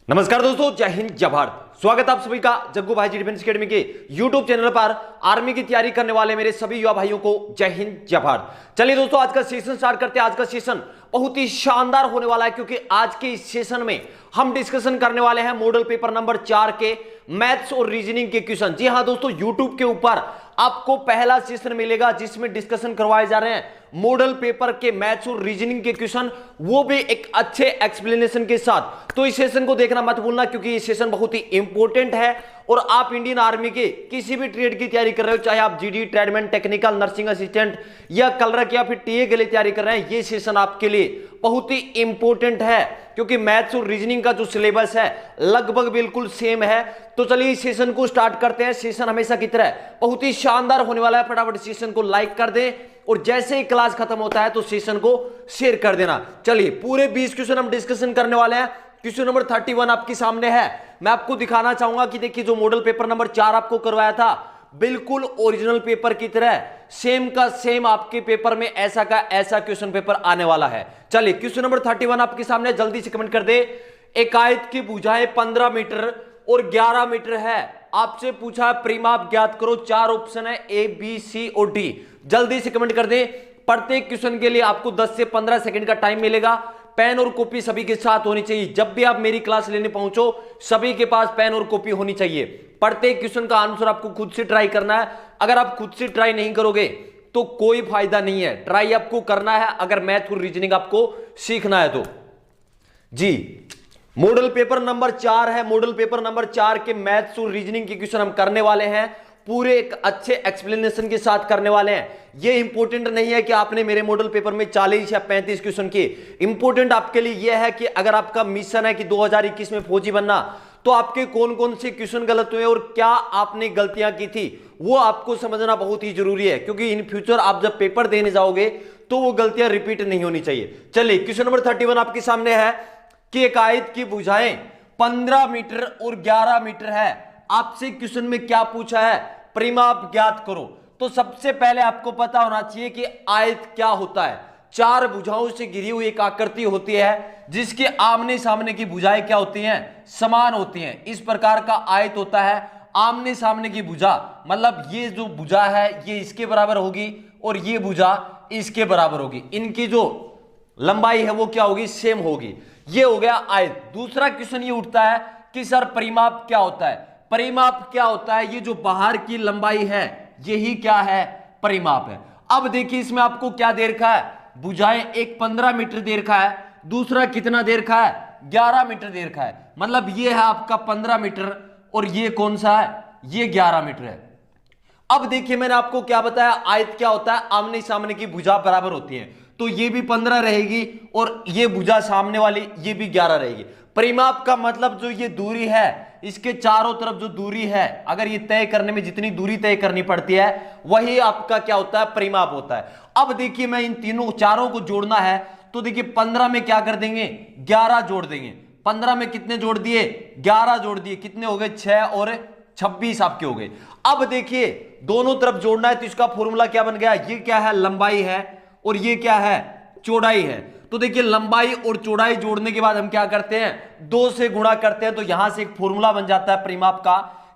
नमस्कार दोस्तों, जय हिंद जय भारत। स्वागत आप सभी का जग्गू भाई जी डिफेंस एकेडमी के यूट्यूब चैनल पर। आर्मी की तैयारी करने वाले मेरे सभी युवा भाइयों को जय हिंद जय भारत। चलिए दोस्तों, आज का सेशन स्टार्ट करते हैं। आज का सेशन बहुत ही शानदार होने वाला है, क्योंकि आज के इस सेशन में हम डिस्कशन करने वाले हैं मॉडल पेपर नंबर 4 के मैथ्स और रीजनिंग के क्वेश्चन। जी हां दोस्तों, यूट्यूब के ऊपर आपको पहला सेशन मिलेगा जिसमें डिस्कशन करवाए जा रहे हैं मॉडल पेपर के मैथ्स और रीजनिंग के क्वेश्चन, वो भी एक अच्छे एक्सप्लेनेशन के साथ। तो इस सेशन को देखना मत भूलना, क्योंकि ये सेशन बहुत ही इंपॉर्टेंट है। और आप इंडियन आर्मी के किसी भी ट्रेड की तैयारी कर रहे हो, चाहे आप GD, tradesman, technical, nursing assistant या क्लर्क या फिर टीए के लिए तैयारी कर रहे हैं, ये सेशन आपके लिए बहुत ही इंपॉर्टेंट है, क्योंकि मैथ्स और रीजनिंग का जो सिलेबस है लगभग बिल्कुल सेम है। तो चलिए इस सेशन को स्टार्ट करते हैं। सेशन हमेशा की तरह बहुत ही शानदार होने वाला है। फटाफट सेशन को लाइक कर दें और जैसे ही क्लास खत्म होता है तो सेशन को शेयर कर देना। चलिए पूरे 20 क्वेश्चन हम डिस्कशन करने वाले हैं। क्वेश्चन नंबर 31 आपके सामने है। मैं आपको दिखाना चाहूंगा कि देखिए, जो मॉडल पेपर नंबर 4 आपको करवाया था, बिल्कुल ओरिजिनल पेपर की तरह सेम का सेम आपके पेपर में ऐसा का ऐसा क्वेश्चन पेपर आने वाला है। चलिए क्वेश्चन नंबर 31 आपके सामने, जल्दी से कमेंट कर दे। एक आयत की भुजाएं 15 मीटर और 11 मीटर है। आपसे पूछा परिमाप ज्ञात करो। 4 ऑप्शन है, ए बी सी और डी। जल्दी से कमेंट कर दे। प्रत्येक क्वेश्चन के लिए आपको 10 से 15 सेकंड का टाइम मिलेगा। पेन और कॉपी सभी के साथ होनी चाहिए। जब भी आप मेरी क्लास लेने पहुंचो, सभी के पास पेन और कॉपी होनी चाहिए। प्रत्येक क्वेश्चन का आंसर आपको खुद से ट्राई करना है। अगर आप खुद से ट्राई नहीं करोगे तो कोई फायदा नहीं है। ट्राई आपको करना है अगर मैथ और रीजनिंग आपको सीखना है तो। जी, मॉडल पेपर नंबर 4 है। मॉडल पेपर नंबर 4 के मैथ्स और रीजनिंग के क्वेश्चन हम करने वाले हैं, पूरे एक अच्छे एक्सप्लेनेशन के साथ करने वाले हैं। ये इंपॉर्टेंट नहीं है कि आपने मेरे मॉडल पेपर में 40 या 35 क्वेश्चन किए। इंपॉर्टेंट आपके लिए यह है कि अगर आपका मिशन है कि 2021 में फौजी बनना, तो आपके कौन कौन से क्वेश्चन गलत हुए और क्या आपने गलतियां की थी, वो आपको समझना बहुत ही जरूरी है, क्योंकि इन फ्यूचर आप जब पेपर देने जाओगे तो वो गलतियां रिपीट नहीं होनी चाहिए। चलिए क्वेश्चन नंबर 31 आपके सामने है कि एक आयत की भुजाएं 15 मीटर और 11 मीटर है। आपसे क्वेश्चन में क्या पूछा है, परिमाप ज्ञात करो। तो सबसे पहले आपको पता होना चाहिए कि आयत क्या होता है। 4 भुजाओं से घिरी हुई एक आकृति होती है, जिसके आमने सामने की भुजाएं क्या होती हैं, समान होती हैं। इस प्रकार का आयत होता है। आमने सामने की भुजा मतलब ये जो भुजा है ये इसके बराबर होगी और ये भुजा इसके बराबर होगी। इनकी जो लंबाई है वो क्या होगी, सेम होगी। ये हो गया आयत। दूसरा क्वेश्चन ये उठता है कि सर परिमाप क्या होता है। परिमाप क्या होता है, ये जो बाहर की लंबाई है यही क्या है, परिमाप है। अब देखिए इसमें आपको क्या दे रखा है, भुजाएं एक 15 मीटर दे रखा है, दूसरा कितना दे रखा है, 11 मीटर दे रखा है। मतलब ये है आपका 15 मीटर और ये कौन सा है, ये 11 मीटर है। अब देखिए मैंने आपको क्या बताया, आयत क्या होता है, आमने सामने की भुजा बराबर होती है। तो ये भी 15 रहेगी और ये भुजा सामने वाली ये भी 11 रहेगी। परिमाप का मतलब जो ये दूरी है, इसके चारों तरफ जो दूरी है, अगर ये तय करने में जितनी दूरी तय करनी पड़ती है, वही आपका क्या होता है, परिमाप होता है। अब देखिए मैं इन तीनों चारों को जोड़ना है, तो देखिए 15 में क्या कर देंगे, 11 जोड़ देंगे। 15 में कितने जोड़ दिए, 11 जोड़ दिए। कितने हो गए, 6 और 26 आपके हो गए। अब देखिए दोनों तरफ जोड़ना है, तो इसका फॉर्मूला क्या बन गया, ये क्या है, लंबाई है और ये क्या है, चौड़ाई है। तो देखिए लंबाई और चौड़ाई जोड़ने के बाद हम क्या करते हैं, 2 से गुणा करते हैं। तो यहां से एक फॉर्मूला बन जाता है परिमाप का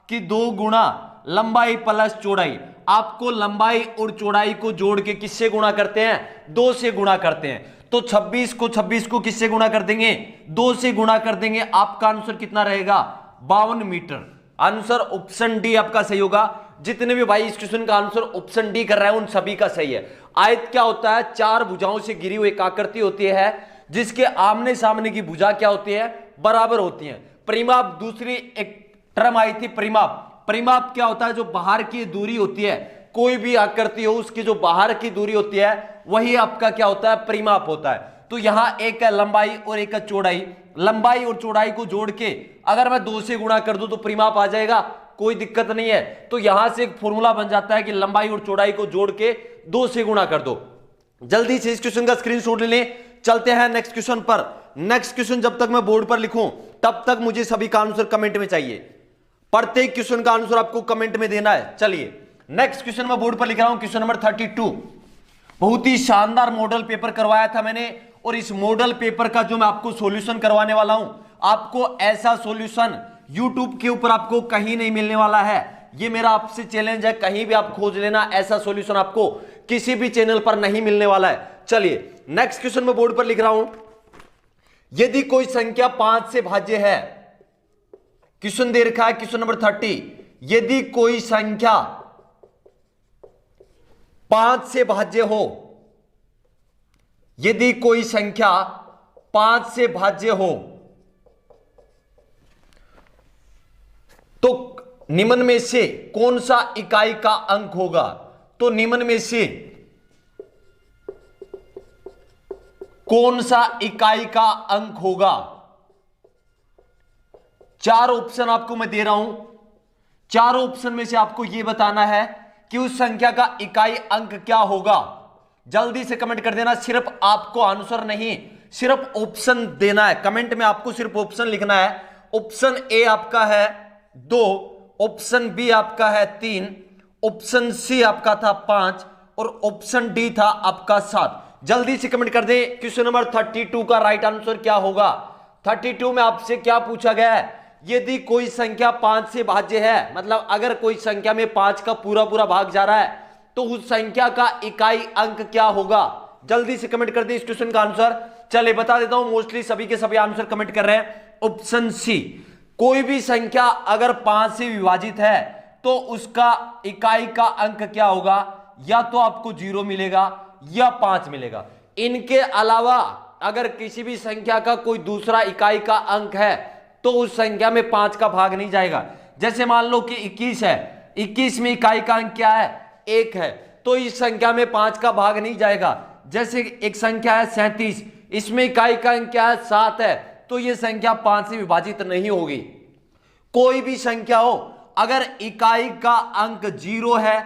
कि 2 गुणा लंबाई प्लस चौड़ाई। आपको लंबाई और चौड़ाई को जोड़ के किससे गुणा करते हैं, 2 से गुणा करते हैं। तो 26 को किससे गुणा कर देंगे, 2 से गुणा कर देंगे। आपका आंसर कितना रहेगा, 52 मीटर। आंसर ऑप्शन डी आपका सही होगा। जितने भी भाई इस क्वेश्चन का आंसर ऑप्शन डी कर रहे हैं उन सभी का सही है। आयत क्या होता है, 4 भुजाओं से घिरी हुई एक आकृति होती है, जिसके आमने सामने की भुजा क्या होती है, बराबर होती है। परिमाप, दूसरी एक टर्म आई थी परिमाप। परिमाप क्या होता है, जो बाहर की दूरी होती है, कोई भी आकृति हो उसकी जो बाहर की दूरी होती है वही आपका क्या होता है, परिमाप होता है। तो यहां एक है लंबाई और एक है चौड़ाई। लंबाई और चौड़ाई को जोड़ के अगर मैं 2 से गुणा कर दूं तो परिमाप आ जाएगा, कोई दिक्कत नहीं है। तो यहां से एक फॉर्मूला बन जाता है कि लंबाई और चौड़ाई को जोड़ के 2 से गुणा कर दो। जल्दी से इस क्वेश्चन का स्क्रीनशॉट ले लें। चलते हैं नेक्स्ट क्वेश्चन पर। नेक्स्ट क्वेश्चन जब तक मैं बोर्ड पर लिखूं तब तक मुझे सभी का आंसर कमेंट में चाहिए। प्रत्येक क्वेश्चन का आंसर आपको कमेंट में देना है। चलिए नेक्स्ट क्वेश्चन मैं बोर्ड पर लिख रहा हूं, क्वेश्चन नंबर 32। बहुत ही शानदार मॉडल पेपर करवाया था मैंने, और इस मॉडल पेपर का जो मैं आपको सॉल्यूशन करवाने वाला हूं, आपको ऐसा सॉल्यूशन YouTube के ऊपर आपको कहीं नहीं मिलने वाला है। ये मेरा आपसे चैलेंज है, कहीं भी आप खोज लेना, ऐसा सॉल्यूशन आपको किसी भी चैनल पर नहीं मिलने वाला है। चलिए नेक्स्ट क्वेश्चन मैं बोर्ड पर लिख रहा हूं। यदि कोई संख्या 5 से भाज्य है, क्वेश्चन दे रखा है क्वेश्चन नंबर 30। यदि कोई संख्या 5 से भाज्य हो, यदि कोई संख्या 5 से भाज्य हो, तो निम्न में से कौन सा इकाई का अंक होगा? तो निम्न में से कौन सा इकाई का अंक होगा? 4 ऑप्शन आपको मैं दे रहा हूं। 4 ऑप्शन में से आपको यह बताना है कि उस संख्या का इकाई अंक क्या होगा। जल्दी से कमेंट कर देना। सिर्फ आपको आंसर नहीं, सिर्फ ऑप्शन देना है। कमेंट में आपको सिर्फ ऑप्शन लिखना है। ऑप्शन ए आपका है 2, ऑप्शन बी आपका है 3, ऑप्शन सी आपका था 5 और ऑप्शन डी था आपका 7। जल्दी से कमेंट कर दे। क्वेश्चन नंबर 32 का राइट आंसर क्या होगा? 32 में आपसे क्या पूछा गया है? यदि कोई संख्या 5 से भाज्य है, मतलब अगर कोई संख्या में 5 का पूरा पूरा भाग जा रहा है, तो उस संख्या का इकाई अंक क्या होगा? जल्दी से कमेंट कर दे इस क्वेश्चन का आंसर। चले बता देता हूं, मोस्टली सभी के सभी आंसर कमेंट कर रहे हैं ऑप्शन सी। कोई भी संख्या अगर 5 से विभाजित है तो उसका इकाई का अंक क्या होगा? या तो आपको 0 मिलेगा या 5 मिलेगा। इनके अलावा अगर किसी भी संख्या का कोई दूसरा इकाई का अंक है तो उस संख्या में 5 का भाग नहीं जाएगा। जैसे मान लो कि 21 है, 21 में इकाई का अंक क्या है? 1 है, तो इस संख्या में 5 का भाग नहीं जाएगा। जैसे एक संख्या है 37, इसमें इकाई का अंक क्या है? 7 है, तो यह संख्या 5 से विभाजित नहीं होगी। कोई भी संख्या हो, अगर इकाई का अंक 0 है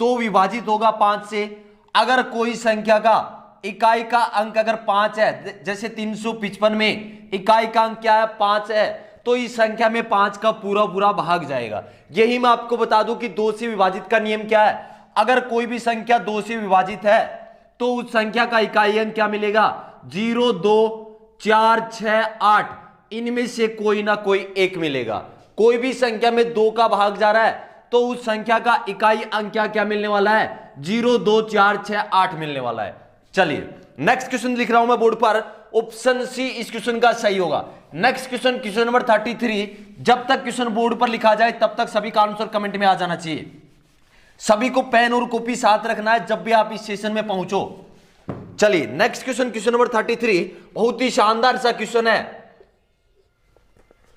तो विभाजित होगा 5 से। अगर कोई संख्या का इकाई का अंक अगर 5 है, जैसे 355 में इकाई का अंक क्या है? 5 है, तो इस संख्या में 5 का पूरा पूरा भाग जाएगा। यही मैं आपको बता दूं कि 2 से विभाजित का नियम क्या है। अगर कोई भी संख्या 2 से विभाजित है तो उस संख्या का इकाई अंक क्या मिलेगा? 0, 2, 4, 6, 8, इनमें से कोई ना कोई एक मिलेगा। कोई भी संख्या में 2 का भाग जा रहा है तो उस संख्या का इकाई अंक क्या क्या मिलने वाला है? 0, 2, 4, 6, 8 मिलने वाला है। चलिए नेक्स्ट क्वेश्चन लिख रहा हूं मैं बोर्ड पर। ऑप्शन सी इस क्वेश्चन का सही होगा। Next question, question number 33। जब तक क्वेश्चन बोर्ड पर लिखा जाए तब तक सभी का आंसर कमेंट में आ जाना चाहिए। सभी को पेन और कॉपी साथ रखना है जब भी आप इस सेशन में पहुंचो। चलिए नेक्स्ट क्वेश्चन, क्वेश्चन नंबर 33 बहुत ही शानदार सा क्वेश्चन है।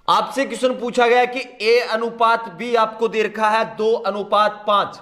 आपसे क्वेश्चन पूछा गया कि ए अनुपात बी आपको दे रखा है 2:5।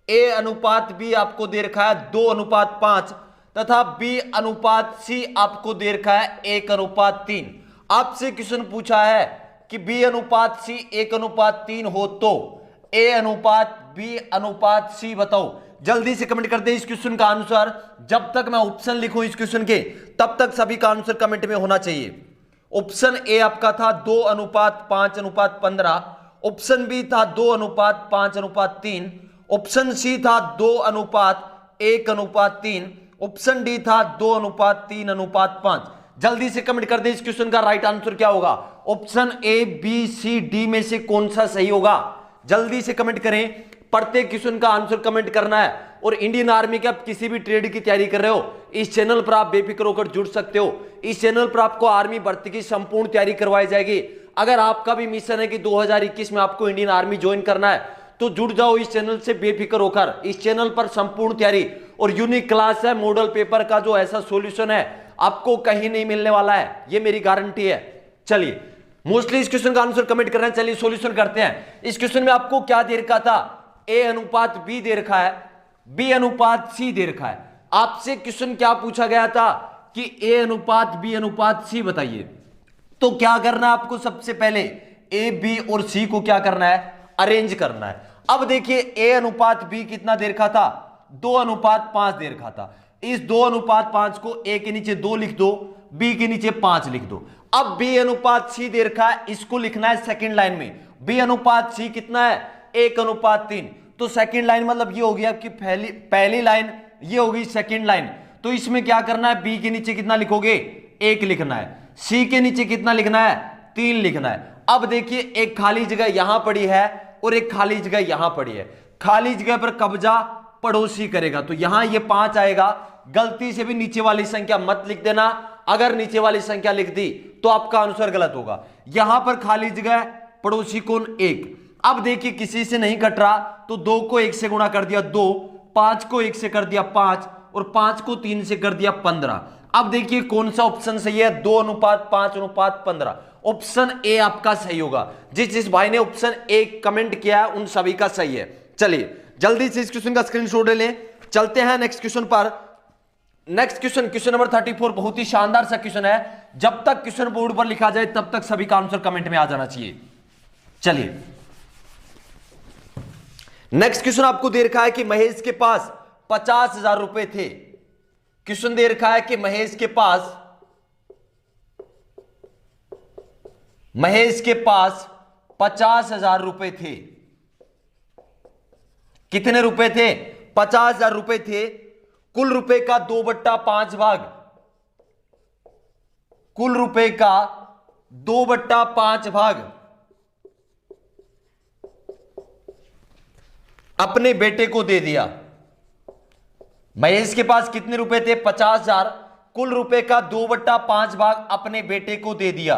ए अनुपात बी आपको दे रखा है 2:5 तथा बी अनुपात सी आपको दे रखा है 1:3। आपसे क्वेश्चन पूछा है कि बी अनुपात सी 1:3 हो तो ए अनुपात बी अनुपात सी बताओ। जल्दी से कमेंट कर दे इस क्वेश्चन का आंसर। जब तक मैं ऑप्शन लिखूं इस क्वेश्चन के, तब तक सभी का आंसर कमेंट में होना चाहिए। ऑप्शन ए आपका था 2:5:15, ऑप्शन बी था 2:5:3, ऑप्शन सी था 2:1:3, ऑप्शन डी था 2:3:5। जल्दी से कमेंट कर दे इस क्वेश्चन का राइट आंसर क्या होगा? Option A, B, C, D में से कौन सा सही होगा? जल्दी से कमेंट करें। प्रत्येक क्वेश्चन का आंसर कमेंट करना है। और इंडियन आर्मी के आप किसी भी ट्रेड की तैयारी कर रहे हो, इस चैनल पर आप बेफिक्र होकर जुड़ सकते हो। इस चैनल पर आपको आर्मी भर्ती की संपूर्ण तैयारी करवाई जाएगी। अगर आपका भी मिशन है कि 2021 में आपको इंडियन आर्मी ज्वाइन करना है तो जुड़ जाओ इस चैनल से बेफिक्र होकर। इस चैनल पर संपूर्ण तैयारी और यूनिक क्लास है। मॉडल पेपर का जो ऐसा सॉल्यूशन है आपको कहीं नहीं मिलने वाला है, ये मेरी गारंटी है। चलिए मोस्टली इस क्वेश्चन का आंसर कमेंट कर रहे हैं। चलिए सॉल्यूशन करते हैं। इस क्वेश्चन में आपको क्या दे रखा था? ए अनुपात बी दे रखा है, बी अनुपात सी दे रखा है। आपसे क्वेश्चन क्या पूछा गया था कि ए अनुपात बी अनुपात सी बताइए। तो क्या करना है आपको? सबसे पहले ए, बी और सी को क्या करना है? अरेंज करना है। अब देखिए ए अनुपात बी कितना दे रखा था? 2:5 दे रखा था। इस 2:5 को ए के नीचे 2 लिख दो, बी के नीचे 5 लिख दो। अब बी अनुपात सी दे रखा है, इसको लिखना है सेकंड लाइन में। बी अनुपात सी कितना है? 1:3। तो सेकंड लाइन मतलब ये होगी आपकी पहली लाइन, ये होगी सेकंड लाइन। तो इसमें क्या करना है? बी के नीचे कितना लिखोगे? 1 लिखना है। सी के नीचे कितना लिखना है, 3 लिखना है। अब देखिए एक खाली जगह यहां पड़ी है और एक खाली जगह यहां पड़ी है। खाली जगह पर कब्जा पड़ोसी करेगा, तो यहां ये 5 आएगा। गलती से भी नीचे वाली संख्या मत लिख देना, अगर नीचे वाली संख्या लिख दी तो आपका आंसर गलत होगा। यहां पर खाली जगह पड़ोसी कौन, 1। अब देखिए किसी से नहीं कट रहा, तो 2 को 1 से गुणा कर दिया 2, 5 को 1 से कर दिया 5 और 5 को 3 से कर दिया 15। अब देखिए कौन सा ऑप्शन सही है, 2:5:15। ऑप्शन ए आपका सही होगा। जिस भाई ने ऑप्शन ए कमेंट किया है उन सभी का सही है। चलिए जल्दी से इस क्वेश्चन का स्क्रीनशॉट ले लें, चलते हैं नेक्स्ट क्वेश्चन पर। नेक्स्ट क्वेश्चन, क्वेश्चन नंबर 34, बहुत ही शानदार सा क्वेश्चन है। जब तक क्वेश्चन बोर्ड पर लिखा जाए तब तक सभी का आंसर कमेंट में आ जाना चाहिए। चलिए नेक्स्ट क्वेश्चन आपको दे रखा है कि महेश के पास 50,000 रुपए थे। क्वेश्चन दे रखा है कि महेश के पास 50,000 रुपए थे। कितने रुपए थे, 50,000 रुपए थे। कुल रुपए का 2/5 भाग, कुल रुपए का 2/5 भाग अपने बेटे को दे दिया। महेश के पास कितने रुपए थे, 50,000। कुल रुपए का 2/5 भाग अपने बेटे को दे दिया।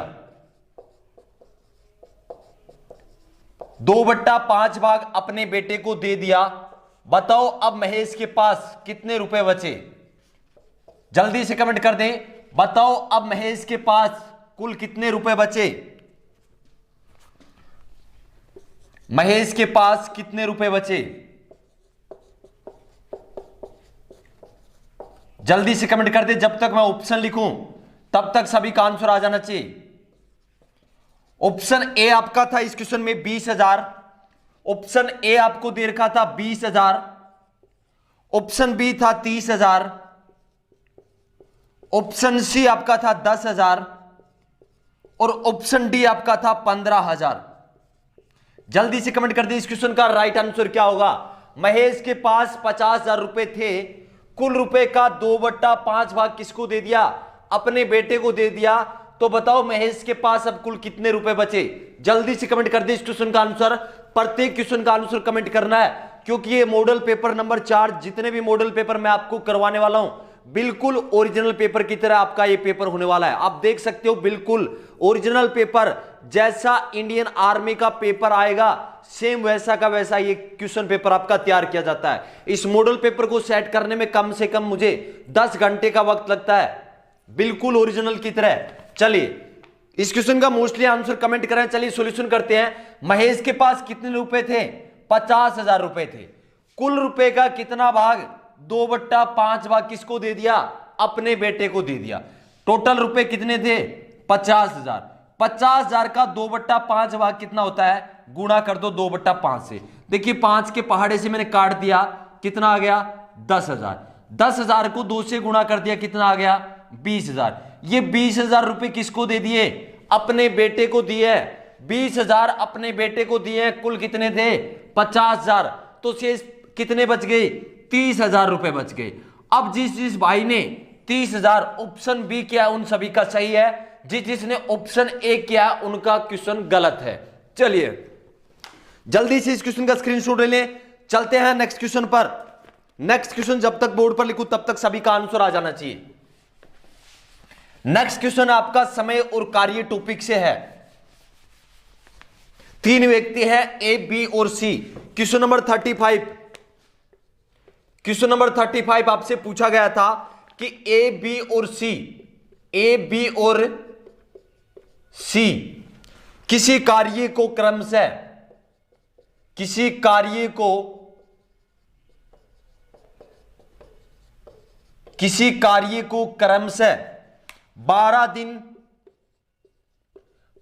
2/5 भाग अपने बेटे को दे दिया। बताओ अब महेश के पास कितने रुपए बचे, जल्दी से कमेंट कर दें। बताओ अब महेश के पास कुल कितने रुपए बचे, महेश के पास कितने रुपए बचे, जल्दी से कमेंट कर दे। जब तक मैं ऑप्शन लिखूं तब तक सभी का आंसर आ जाना चाहिए। ऑप्शन ए आपका था इस क्वेश्चन में 20,000। ऑप्शन ए आपको दे रखा था 20,000। ऑप्शन बी था 30,000। ऑप्शन सी आपका था 10,000 और ऑप्शन डी आपका था 15,000। जल्दी से कमेंट कर दे इस क्वेश्चन का राइट आंसर क्या होगा। महेश के पास 50,000 रुपए थे। कुल रुपए का 2/5 भाग किसको दे दिया, अपने बेटे को दे दिया। तो बताओ महेश के पास अब कुल कितने रुपए बचे। जल्दी से कमेंट कर दे इस क्वेश्चन का आंसर। प्रत्येक क्वेश्चन का आंसर कमेंट करना है, क्योंकि ये मॉडल पेपर नंबर 4, जितने भी मॉडल पेपर मैं आपको करवाने वाला हूं बिल्कुल ओरिजिनल पेपर की तरह आपका ये पेपर होने वाला है। आप देख सकते हो बिल्कुल ओरिजिनल पेपर, जैसा इंडियन आर्मी का पेपर आएगा सेम वैसा का वैसा ये क्वेश्चन पेपर आपका तैयार किया जाता है। इस मॉडल पेपर को सेट करने में कम से कम मुझे 10 घंटे का वक्त लगता है, बिल्कुल ओरिजिनल की तरह। चलिए इस क्वेश्चन का मोस्टली आंसर कमेंट करें। चलिए सॉल्यूशन करते हैं। महेश के पास कितने रुपए थे, 50,000 रुपए थे। कुल रुपए का कितना भाग, 2/5 भाग किसको दे दिया, अपने बेटे को दे दिया। टोटल रुपए कितने थे, 50,000। 50,000 का 2/5 भाग कितना होता है, गुणा कर दो 2/5 से। देखिए 5 के पहाड़े से मैंने काट दिया, कितना आ गया, 10,000। 10,000 को 2 से गुणा कर दिया, कितना आ गया, 20,000। ये 20,000 रुपए किसको दे दिए, अपने बेटे को दिए। 20,000 अपने बेटे को दिए। कुल कितने थे, 50,000। तो शेष कितने बच गए, 30,000 रुपए बच गए। अब जिस भाई ने 30,000 ऑप्शन बी किया उन सभी का सही है, जिसने ऑप्शन ए किया उनका क्वेश्चन गलत है। चलिए जल्दी से इस क्वेश्चन का स्क्रीनशॉट ले लें, चलते हैं नेक्स्ट क्वेश्चन पर। नेक्स्ट क्वेश्चन जब तक बोर्ड पर लिखूं तब तक सभी का आंसर आ जाना चाहिए। नेक्स्ट क्वेश्चन आपका समय और कार्य टॉपिक से है। 3 व्यक्ति हैं ए, बी और सी। क्वेश्चन नंबर 35, क्वेश्चन नंबर 35 आपसे पूछा गया था कि ए, बी और सी, ए, बी और सी किसी कार्य को क्रमशः, किसी कार्य को, किसी कार्य को क्रमशः 12 दिन,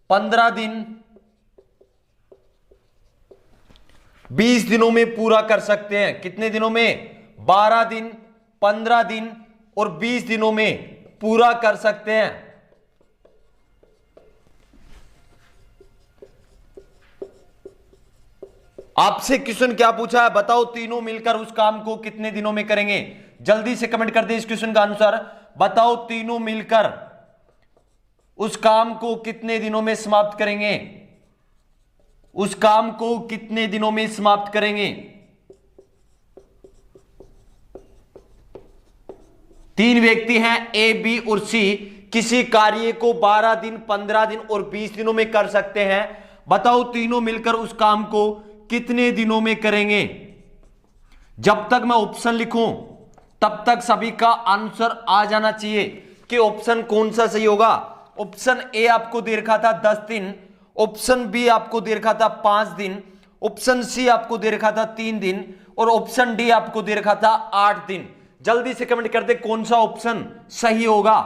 15 दिन, 20 दिनों में पूरा कर सकते हैं। कितने दिनों में, 12 दिन, 15 दिन और 20 दिनों में पूरा कर सकते हैं। आपसे क्वेश्चन क्या पूछा है, बताओ तीनों मिलकर उस काम को कितने दिनों में करेंगे। जल्दी से कमेंट कर दे इस क्वेश्चन का आंसर। बताओ तीनों मिलकर उस काम को कितने दिनों में समाप्त करेंगे? उस काम को कितने दिनों में समाप्त करेंगे? 3 व्यक्ति हैं ए, बी और सी, किसी कार्य को 12 दिन, 15 दिन और 20 दिनों में कर सकते हैं। बताओ तीनों मिलकर उस काम को कितने दिनों में करेंगे? जब तक मैं ऑप्शन लिखूं तब तक सभी का आंसर आ जाना चाहिए कि ऑप्शन कौन सा सही होगा। ऑप्शन ए आपको दे रखा था 10 दिन, ऑप्शन बी आपको दे रखा था 5 दिन, ऑप्शन सी आपको दे रखा था 3 दिन और ऑप्शन डी आपको दे रखा था 8 दिन। जल्दी से कमेंट कर दे कौन सा ऑप्शन सही होगा।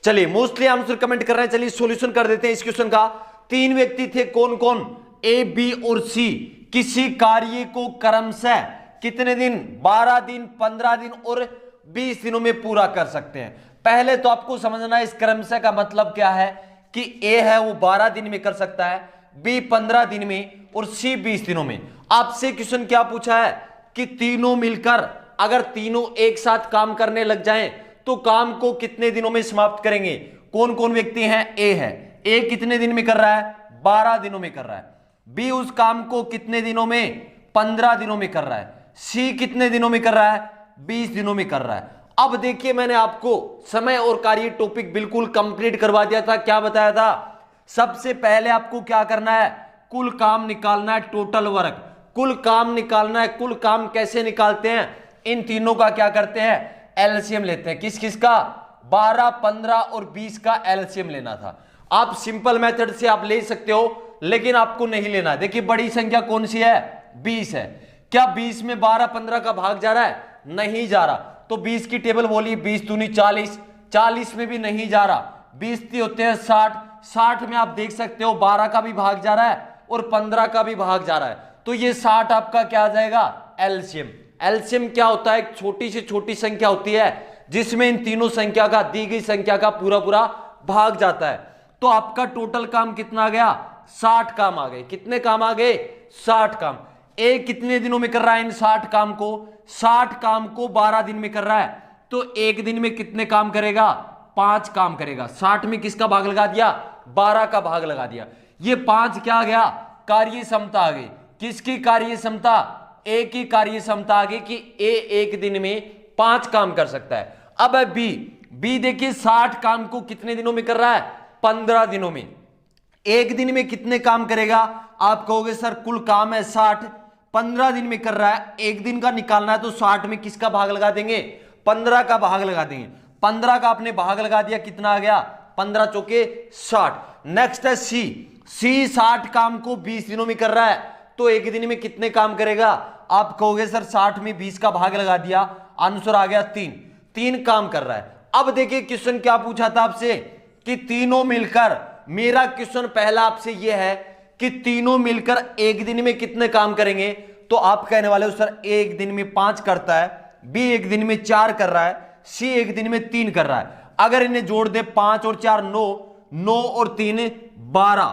चलिए मोस्टली आंसर कमेंट कर रहे हैं। चलिए सॉल्यूशन कर देते हैं इस क्वेश्चन का। 3 व्यक्ति थे, कौन कौन? ए, बी और सी। किसी कार्य को क्रमशः कितने दिन? 12 दिन, 15 दिन और 20 दिनों में पूरा कर सकते हैं। पहले तो आपको समझना है इस क्रमशः का मतलब क्या है कि ए है वो 12 दिन में कर सकता है, बी 15 दिन में और सी 20 दिनों में। आपसे क्वेश्चन क्या पूछा है कि तीनों मिलकर अगर तीनों एक साथ काम करने लग जाएं तो काम को कितने दिनों में समाप्त करेंगे? कौन कौन व्यक्ति हैं? ए है, ए कितने दिन में कर रहा है? 12 दिनों में कर रहा है। बी उस काम को कितने दिनों में? 15 दिनों में कर रहा है। सी कितने दिनों में कर रहा है? 20 दिनों में कर रहा है। अब देखिए मैंने आपको समय और कार्य टॉपिक बिल्कुल कंप्लीट करवा दिया था। क्या बताया था? सबसे पहले आपको क्या करना है? कुल काम निकालना है, टोटल वर्क, कुल काम निकालना है। कुल काम कैसे निकालते हैं? इन तीनों का क्या करते हैं? एलसीएम लेते हैं। किस किस का? 12, 15 और 20 का एलसीएम लेना था। आप सिंपल मेथड से आप ले सकते हो, लेकिन आपको नहीं लेना। देखिए बड़ी संख्या कौन सी है? 20 है। क्या 20 में 12, 15 का भाग जा रहा है? नहीं जा रहा। तो 20 की टेबल बोली, 20 दूनी 40, 40 में भी नहीं जा रहा। 20 होते हैं 60, 60 में आप देख सकते हो 12 का भी भाग जा रहा है और 15 का भी भाग जा रहा है। तो ये 60 आपका क्या आ जाएगा? एलसीएम। एलसीएम क्या होता है? एक छोटी से छोटी संख्या होती है जिसमें इन तीनों संख्या का, दी गई संख्या का पूरा पूरा भाग जाता है। तो आपका टोटल काम कितना आ गया? 60 काम आ गए। कितने काम आ गए? 60 काम। ए कितने दिनों में कर रहा है इन 60 काम को? 60 काम को 12 दिन में कर रहा है। तो एक दिन में कितने काम करेगा? 5 काम करेगा। 60 में किसका भाग लगा दिया? 12 का भाग लगा दिया। ये 5 क्या आ गया? कार्य क्षमता आ गई। किसकी कार्य क्षमता? ए की कार्य क्षमता आ गई कि ए एक दिन में 5 काम कर सकता है। अब है बी। बी देखिए 60 काम को कितने दिनों में कर रहा है? 15 दिनों में। एक दिन में कितने काम करेगा? आप कहोगे सर कुल काम है 60, 15 दिन में कर रहा है, एक दिन का निकालना है तो 60 में किसका भाग लगा देंगे? 15 का भाग लगा देंगे। 15 का आपने भाग लगा दिया, कितना आ गया? 15 चौके 60। नेक्स्ट है सी। सी 60 काम को 20 दिनों में कर रहा है, तो एक दिन में कितने काम करेगा? आप कहोगे सर 60 में 20 का भाग लगा दिया, आंसर आ गया 3 काम कर रहा है। अब देखिए क्वेश्चन क्या पूछा था आपसे कि तीनों मिलकर, मेरा क्वेश्चन पहला आपसे यह है कि तीनों मिलकर एक दिन में कितने काम करेंगे? तो आप कहने वाले हो सर एक दिन में 5 करता है, बी एक दिन में 4 कर रहा है, सी एक दिन में 3 कर रहा है। अगर इन्हें जोड़ दे 5 और 4 9, 9 और 3 12,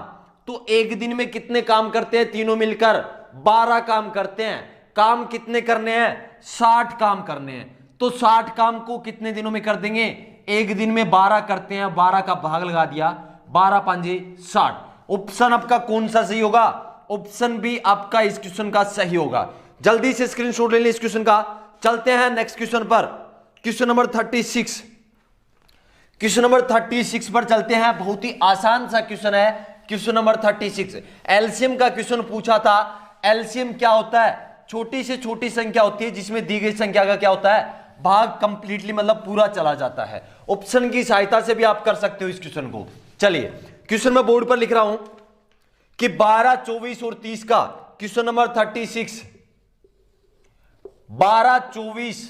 तो एक दिन में कितने काम करते हैं तीनों मिलकर? 12 काम करते हैं। काम कितने करने हैं? 60 काम करने हैं। तो 60 काम को कितने दिनों में कर देंगे? एक दिन में 12 करते हैं, 12 का भाग लगा दिया, 12 5 60। ऑप्शन आपका कौन सा सही होगा? ऑप्शन बी आपका इस क्वेश्चन का सही होगा। जल्दी से स्क्रीनशॉट ले लें इस क्वेश्चन का। चलते हैं नेक्स्ट क्वेश्चन पर, क्वेश्चन नंबर 36। क्वेश्चन नंबर 36 पर चलते हैं। बहुत ही आसान सा क्वेश्चन है क्वेश्चन नंबर 36। एलसीएम का क्वेश्चन पूछा था। एलसीएम क्या होता है? छोटी से छोटी संख्या होती है जिसमें दी गई संख्या का क्या होता है? भाग कंप्लीटली मतलब पूरा चला जाता है। ऑप्शन की सहायता से भी आप कर सकते हो इस क्वेश्चन को। चलिए क्वेश्चन मैं बोर्ड पर लिख रहा हूं कि 12, 24 और 30 का, क्वेश्चन नंबर 36, 12, 24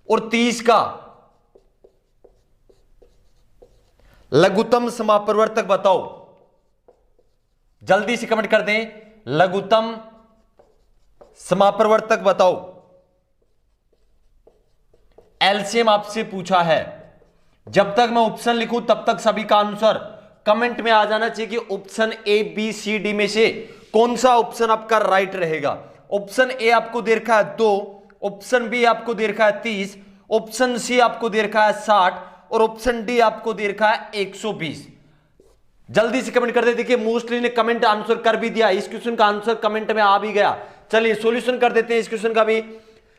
और 30 का लघुत्तम समापरिवर्तक बताओ। जल्दी से कमेंट कर दें, लघुत्तम समापरिवर्तक बताओ। एलसीएम आपसे पूछा है। जब तक मैं ऑप्शन लिखूं तब तक सभी का आंसर कमेंट में आ जाना चाहिए कि option A B C D में से कौन सा ऑप्शन आपका राइट रहेगा। ऑप्शन ए आपको दे रखा है 2, ऑप्शन बी आपको दे रखा है 30, ऑप्शन सी आपको दे रखा है 60 और ऑप्शन डी आपको दे रखा है 120। जल्दी से कमेंट कर दे। देखिए मोस्टली ने कमेंट आंसर कर भी दिया, इस क्वेश्चन का आंसर कमेंट में आ भी गया। चलिए सॉल्यूशन कर देते हैं इस क्वेश्चन का भी।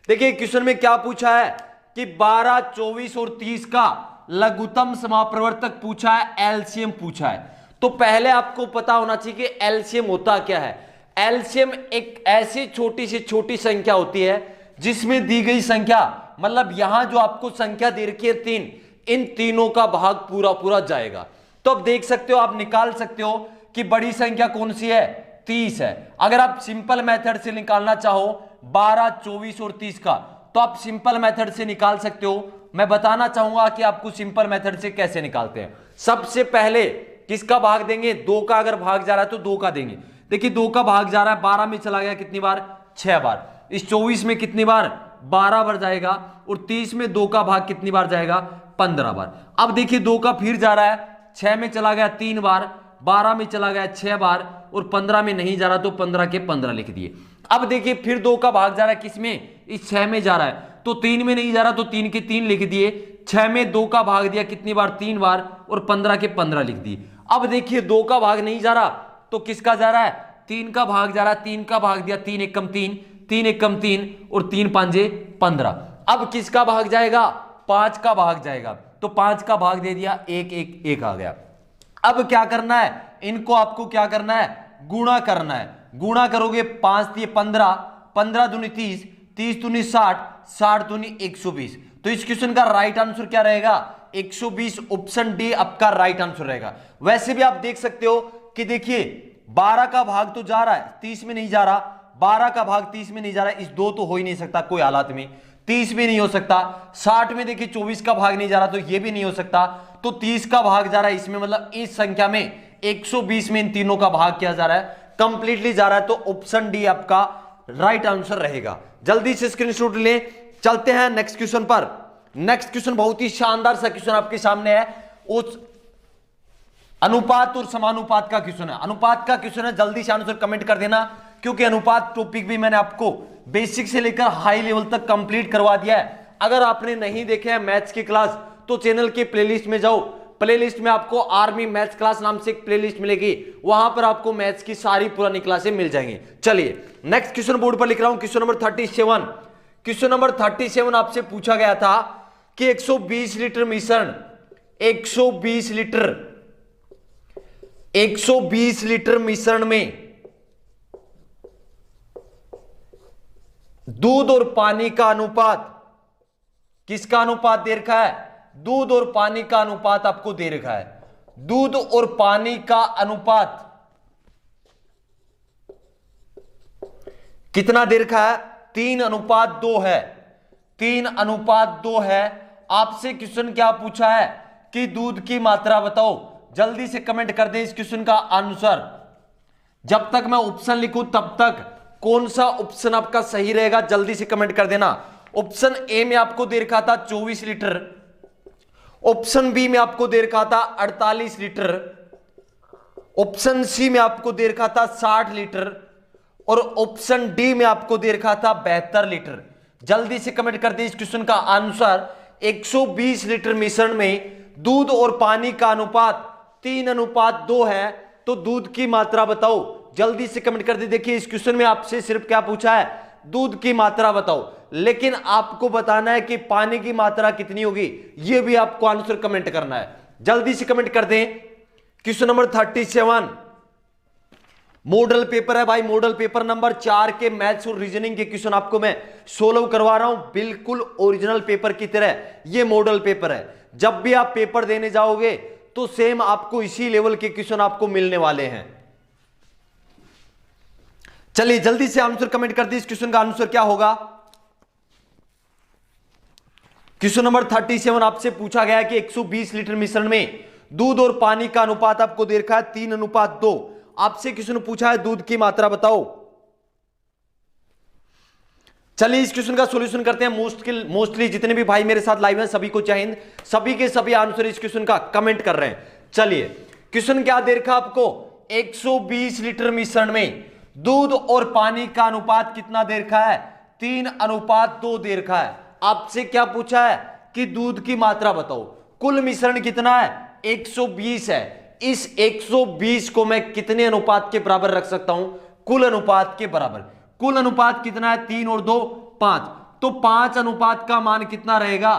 देखिए क्वेश्चन में क्या पूछा है कि 12, 24 और 30 का लघुत्तम समापरिवर्तक पूछा है, एलसीएम पूछा है। तो पहले आपको पता होना चाहिए कि एलसीएम होता क्या है। एलसीएम एक ऐसी छोटी से छोटी संख्या होती है जिसमें दी गई संख्या, मतलब यहां जो आपको संख्या दे रखी है 3, इन तीनों का भाग पूरा पूरा जाएगा। तो अब देख सकते हो, आप निकाल सकते हो कि बड़ी संख्या कौन सी है, 30 है। अगर आप सिंपल मेथड से निकालना चाहो 12, 24 और 30 का, तो आप सिंपल मेथड से निकाल सकते हो। मैं बताना चाहूंगा कि आपको सिंपल मेथड से कैसे निकालते हैं। सबसे पहले किसका भाग देंगे, 2 का अगर भाग जा रहा है तो 2 का देंगे। देखिए 2 का भाग जा रहा है, 12 में चला गया कितनी बार, 6 बार। इस 24 में कितनी बार, 12 बार जाएगा। और 30 में 2 का भाग कितनी बार जाएगा, 15 बार। अब देखिए 2 का फिर जा रहा है, 6 में चला गया 3 बार, 12 में चला गया 6 बार, और 15 में नहीं जा रहा तो 15 के 15 लिख दिए। अब देखिए फिर 2 का भाग जा रहा है किसमें, इस 6 में जा रहा है, तो 3 में नहीं जा रहा तो 3 के 3 लिख दिए। 6 में 2 का भाग दिया कितनी बार, 3 बार, और 15 के 15 लिख दिए। अब देखिए 2 का भाग नहीं जा रहा तो किसका जा रहा है, 3 का भाग जा रहा है। 3 का भाग दिया, 3 एकम 3, 3 एकम 3, और 3 पांजे 15। अब किसका भाग जाएगा, 5 का भाग जाएगा। तो 5 का भाग दे दिया, 1 1 1 आ गया। अब क्या करना है, इनको आपको क्या करना है, गुणा करना है। गुणा करोगे 5 दिए 15, 15 दूनी 30, 30 दूनी 60, 60 दूनी 120। तो इस क्वेश्चन का राइट आंसर क्या रहेगा, 120। ऑप्शन डी आपका राइट आंसर रहेगा। वैसे भी आप देख सकते हो कि देखिए 12 का भाग तो जा रहा है, 30 में नहीं जा रहा। 12 का भाग 30 में नहीं जा रहा है, इस 2 तो हो ही नहीं सकता कोई हालात में। 30 भी नहीं हो सकता। 60 में देखिए 24 का भाग नहीं जा रहा तो ये भी नहीं हो सकता। तो 30 का भाग जा रहा है इसमें, मतलब इस संख्या में 120 में इन तीनों का भाग किया जा रहा है, कंप्लीटली जा रहा है। तो ऑप्शन डी आपका राइट आंसर रहेगा। जल्दी से स्क्रीनशॉट लें। चलते हैं नेक्स्ट क्वेश्चन पर। नेक्स्ट क्वेश्चन बहुत ही शानदार सा क्वेश्चन आपके सामने है। उस अनुपात और समानुपात का क्वेश्चन है। अनुपात का क्वेश्चन है, जल्दी से आंसर कमेंट कर देना, क्योंकि अनुपात टॉपिक भी मैंने आपको बेसिक से लेकर हाई लेवल तक कंप्लीट करवा दिया है। अगर आपने नहीं देखे हैं मैथ्स की क्लास तो चैनल के प्लेलिस्ट में जाओ। प्लेलिस्ट में आपको आर्मी मैथ्स क्लास नाम से एक प्लेलिस्ट मिलेगी, वहां पर आपको मैथ्स की सारी पुरानी क्लासें मिल जाएंगी। चलिए नेक्स्ट क्वेश्चन बोर्ड पर लिख रहा हूं, क्वेश्चन नंबर 37। क्वेश्चन नंबर 37 आपसे पूछा गया था कि 120 लीटर मिश्रण, 120 लीटर मिश्रण में दूध और पानी का अनुपात, किसका अनुपात दे रखा है, दूध और पानी का अनुपात आपको दे रखा है। दूध और पानी का अनुपात कितना दे रखा है, 3:2 है। 3:2 है। आपसे क्वेश्चन क्या पूछा है कि दूध की मात्रा बताओ। जल्दी से कमेंट कर दें इस क्वेश्चन का आंसर। जब तक मैं ऑप्शन लिखूं तब तक कौन सा ऑप्शन आपका सही रहेगा जल्दी से कमेंट कर देना। ऑप्शन ए में आपको दे रखा था 24 लीटर, ऑप्शन बी में आपको दे रखा था 48 लीटर, ऑप्शन सी में आपको दे रखा था 60 लीटर, और ऑप्शन डी में आपको दे रखा था 72 लीटर। जल्दी से कमेंट कर दें इस क्वेश्चन का आंसर। 120 लीटर मिश्रण में दूध और पानी का अनुपात 3:2 है, तो दूध की मात्रा बताओ। जल्दी से कमेंट कर दे। देखिए इस क्वेश्चन में आपसे सिर्फ क्या पूछा है, दूध की मात्रा बताओ, लेकिन आपको बताना है कि पानी की मात्रा कितनी होगी, यह भी आपको आंसर कमेंट करना है। जल्दी से कमेंट कर दें। क्वेश्चन नंबर 37 मॉडल पेपर है भाई। मॉडल पेपर नंबर 4 के मैथ्स और रीजनिंग के क्वेश्चन आपको मैं सोल्व करवा रहा हूं, बिल्कुल ओरिजिनल पेपर की तरह। यह मॉडल पेपर है। जब भी आप पेपर देने जाओगे तो सेम आपको इसी लेवल के क्वेश्चन आपको मिलने वाले हैं। चलिए जल्दी से आंसर कमेंट कर दी। इस क्वेश्चन का आंसर क्या होगा। क्वेश्चन नंबर 37 आपसे पूछा गया है कि 120 लीटर मिश्रण में दूध और पानी का अनुपात आपको दे रखा है 3:2। आपसे क्वेश्चन पूछा है दूध की मात्रा बताओ। चलिए इस क्वेश्चन का सॉल्यूशन करते हैं। मोस्टली जितने भी भाई मेरे साथ लाइव हैं सभी को जय हिंद। सभी के सभी आंसर इस क्वेश्चन का कमेंट कर रहे हैं। चलिए क्वेश्चन क्या दे रखा आपको, 120 लीटर मिश्रण में दूध और पानी का अनुपात कितना दे रखा है, 3:2 दे रखा है। आपसे क्या पूछा है कि दूध की मात्रा बताओ। कुल मिश्रण कितना है 120 है। इस 120 को मैं कितने अनुपात के बराबर रख सकता हूं, कुल अनुपात के बराबर। कुल अनुपात कितना है 3 और 2 5, तो 5 अनुपात का मान कितना रहेगा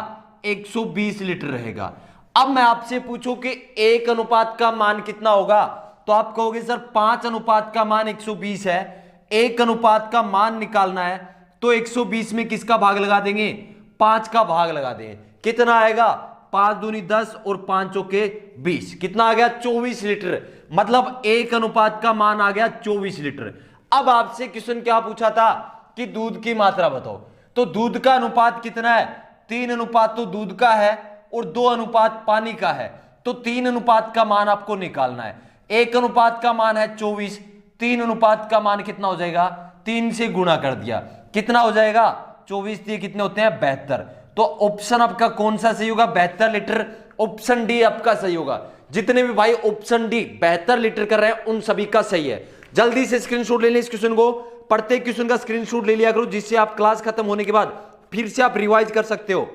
120 लीटर रहेगा। अब मैं आपसे पूछूं कि 1 अनुपात का मान कितना होगा, तो आप कहोगे सर 5 अनुपात का मान 120 है, 1 अनुपात का मान निकालना है तो 120 में किसका भाग लगा देंगे 5 का भाग लगा देंगे। कितना आएगा 5 दूनी 10 और 5 चौके 20, कितना आ गया 24 लीटर। मतलब 1 अनुपात का मान आ गया 24 लीटर। अब आपसे क्वेश्चन क्या पूछा था कि दूध की मात्रा बताओ, तो दूध का अनुपात कितना है 3 अनुपात तो दूध का है और 2 अनुपात पानी का है, तो 3 अनुपात का मान आपको निकालना है। 1 अनुपात का मान है 24, 3 अनुपात का मान कितना हो जाएगा 3 से गुणा कर दिया, कितना हो जाएगा 24 दिए कितने होते हैं 72। तो ऑप्शन आपका कौन सा सही होगा 72 लीटर। ऑप्शन डी आपका सही होगा। जितने भी भाई ऑप्शन डी 72 लीटर कर रहे हैं उन सभी का सही है। जल्दी से स्क्रीनशॉट ले लें इस क्वेश्चन को, प्रत्येक क्वेश्चन का स्क्रीनशॉट ले लिया करो, जिससे आप क्लास खत्म होने के बाद फिर से आप रिवाइज कर सकते हो।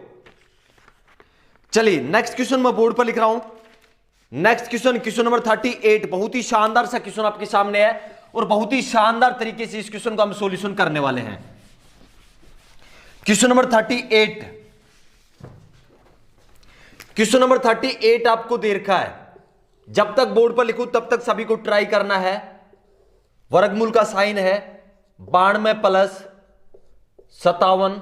चलिए नेक्स्ट क्वेश्चन मैं बोर्ड पर लिख रहा हूं। नेक्स्ट क्वेश्चन, क्वेश्चन नंबर 38, बहुत ही शानदार सा क्वेश्चन आपके सामने है और बहुत ही शानदार तरीके से इस क्वेश्चन को हम सॉल्यूशन करने वाले हैं। क्वेश्चन नंबर 38, क्वेश्चन नंबर 38 आपको दे रखा है। जब तक बोर्ड पर लिखूं तब तक सभी को ट्राई करना है। वर्गमूल का साइन है 92 प्लस 57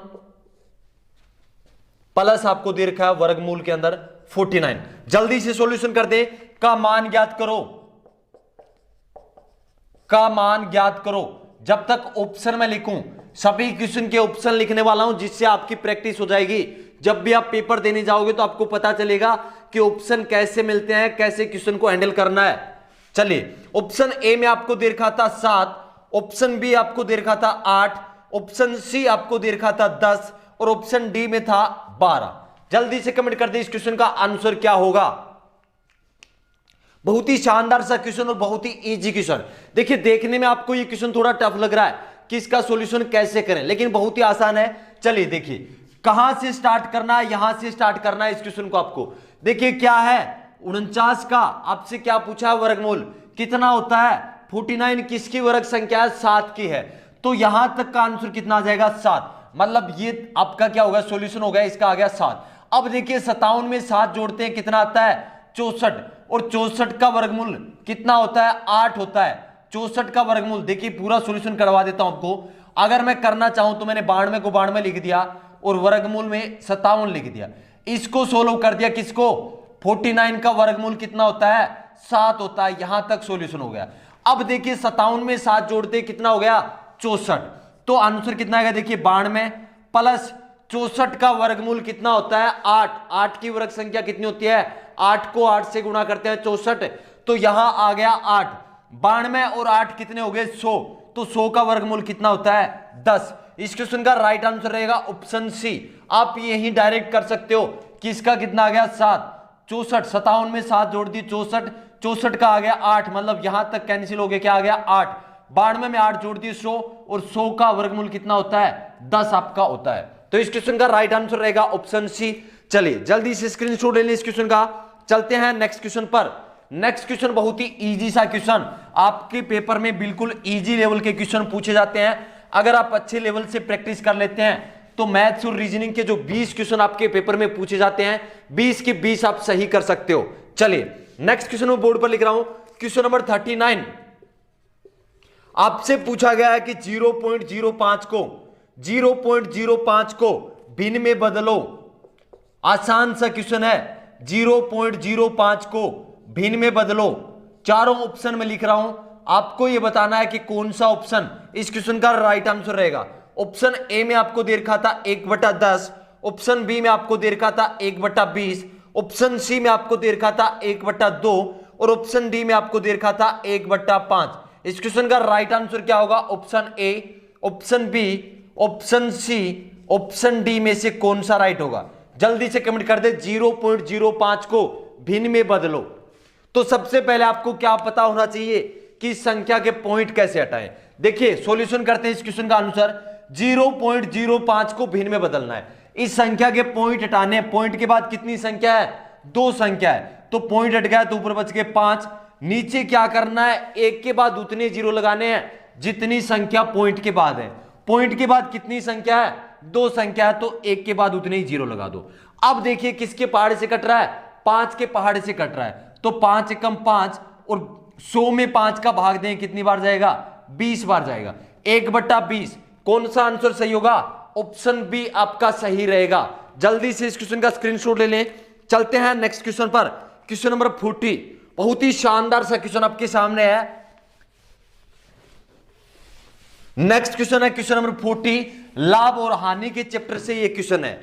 प्लस आपको दे रखा है वर्गमूल के अंदर 49। जल्दी से सॉल्यूशन कर दे। का मान ज्ञात करो, का मान ज्ञात करो। जब तक ऑप्शन में लिखूं सभी क्वेश्चन के ऑप्शन लिखने वाला हूं, जिससे आपकी प्रैक्टिस हो जाएगी। जब भी आप पेपर देने जाओगे तो आपको पता चलेगा कि ऑप्शन कैसे मिलते हैं, कैसे क्वेश्चन को हैंडल करना है। चलिए ऑप्शन ए में आपको दे रखा था 7, ऑप्शन बी आपको दे रखा था 8, ऑप्शन सी आपको दे रखा था 10 और ऑप्शन डी में था 12। जल्दी से कमेंट कर दे इस क्वेश्चन का आंसर क्या होगा। बहुत ही शानदार सा क्वेश्चन और बहुत ही इजी क्वेश्चन। देखिए देखने में आपको ये क्वेश्चन थोड़ा टफ लग रहा है कि इसका सॉल्यूशन कैसे करें, लेकिन बहुत ही आसान है। चलिए देखिए कहां से स्टार्ट करना है, यहां से स्टार्ट करना है इस क्वेश्चन को आपको। देखिए क्या है 49 का आपसे क्या पूछा है वर्गमूल कितना होता है 49, किसकी वर्ग संख्या है 7 की है, तो यहां तक का आंसर कितना आ जाएगा 7। मतलब ये आपका क्या होगा सॉल्यूशन हो गया, इसका आ गया 7। अब देखिए 57 में 7 जोड़ते हैं कितना आता है 64, और 64 का वर्गमूल कितना होता है 8 होता है। 64 का वर्गमूल देखिए पूरा सॉल्यूशन करवा देता हूं आपको। अगर मैं करना चाहूं तो मैंने 92 को 92 लिख दिया और वर्गमूल में 57 लिख दिया। इसको सोल्व कर दिया, किसको 49 का वर्गमूल कितना होता है 7 होता है। यहां तक सॉल्यूशन हो गया। अब देखिए 57 में 7 जोड़ते कितना हो गया 64, तो आंसर कितना आएगा देखिए 92 प्लस 64 का वर्गमूल कितना होता है 8। 8 की वर्ग संख्या कितनी होती है 8 को 8 से गुणा करते हैं 64, तो यहां आ गया 8। 92 और 8 कितने हो गए 100, तो 100 का वर्गमूल कितना होता है 10। इस क्वेश्चन का राइट आंसर रहेगा ऑप्शन सी। आप यही डायरेक्ट कर सकते हो कि इसका कितना आ गया 7। 64 57 में 7 जोड़ दी 64, 64 का आ गया 8, मतलब यहां तक कैंसिल हो गया, क्या आ गया 8। 92 में 8 जोड़ दी 100 और 100 का वर्गमूल कितना होता है 10 आपका होता है। तो इस क्वेश्चन का राइट आंसर रहेगा ऑप्शन सी। चलिए जल्दी से स्क्रीनशॉट ले लें इस क्वेश्चन का। चलते हैं नेक्स्ट क्वेश्चन पर। नेक्स्ट क्वेश्चन बहुत ही इजी सा क्वेश्चन, आपके पेपर में बिल्कुल इजी लेवल के क्वेश्चन पूछे जाते हैं। अगर आप अच्छे लेवल से प्रैक्टिस कर लेते हैं तो मैथ्स और रीजनिंग के जो 20 क्वेश्चन आपके पेपर में पूछे जाते हैं 20 के 20 आप सही कर सकते हो। चलिए नेक्स्ट क्वेश्चन मैं बोर्ड पर लिख रहा हूं, क्वेश्चन नंबर 39। आपसे पूछा गया है कि 0.05 को भिन्न में बदलो। आसान सा क्वेश्चन है, 0.05 को भिन्न में बदलो। चारों ऑप्शन में लिख रहा हूं, आपको यह बताना है कि कौन सा ऑप्शन इस क्वेश्चन का राइट आंसर रहेगा। ऑप्शन ए में आपको दे रखा था 1/10, ऑप्शन बी में आपको दे रखा था 1/20, ऑप्शन सी में आपको दे रखा था 1/2 और ऑप्शन डी में आपको दे रखा था 1/5। इस क्वेश्चन का राइट आंसर क्या होगा, option A, option B, option C, option D में से कौन सा राइट होगा। जल्दी से कमेंट कर दे 0.05 को भिन्न में बदलो। तो सबसे पहले आपको क्या पता होना चाहिए कि संख्या के पॉइंट कैसे हटाएं। देखिए सॉल्यूशन करते हैं इस क्वेश्चन का आंसर। 0.05 को भिन्न में बदलना है। इस संख्या के पॉइंट हटाने, पॉइंट के बाद कितनी संख्या है दो संख्या है, तो पॉइंट हट गया तो ऊपर बच गए 5। नीचे क्या करना है, एक के बाद उतने जीरो लगाने हैं जितनी संख्या पॉइंट के बाद है। पॉइंट के बाद कितनी संख्या है, दो संख्या है, तो एक के बाद उतने ही जीरो लगा दो। अब देखिए किसके पहाड़े से कट रहा है, 5 के पहाड़े से कट रहा है, तो 5 एकम 5 और 100 में 5 का भाग दें कितनी बार जाएगा, 20 बार जाएगा। 1/20 कौन सा आंसर सही होगा, ऑप्शन बी आपका सही रहेगा। जल्दी से इस क्वेश्चन का स्क्रीनशॉट ले लें। चलते हैं नेक्स्ट क्वेश्चन पर, क्वेश्चन नंबर 40। बहुत ही शानदार सा क्वेश्चन आपके सामने है। नेक्स्ट क्वेश्चन है क्वेश्चन नंबर 40, लाभ और हानि के चैप्टर से ये क्वेश्चन है।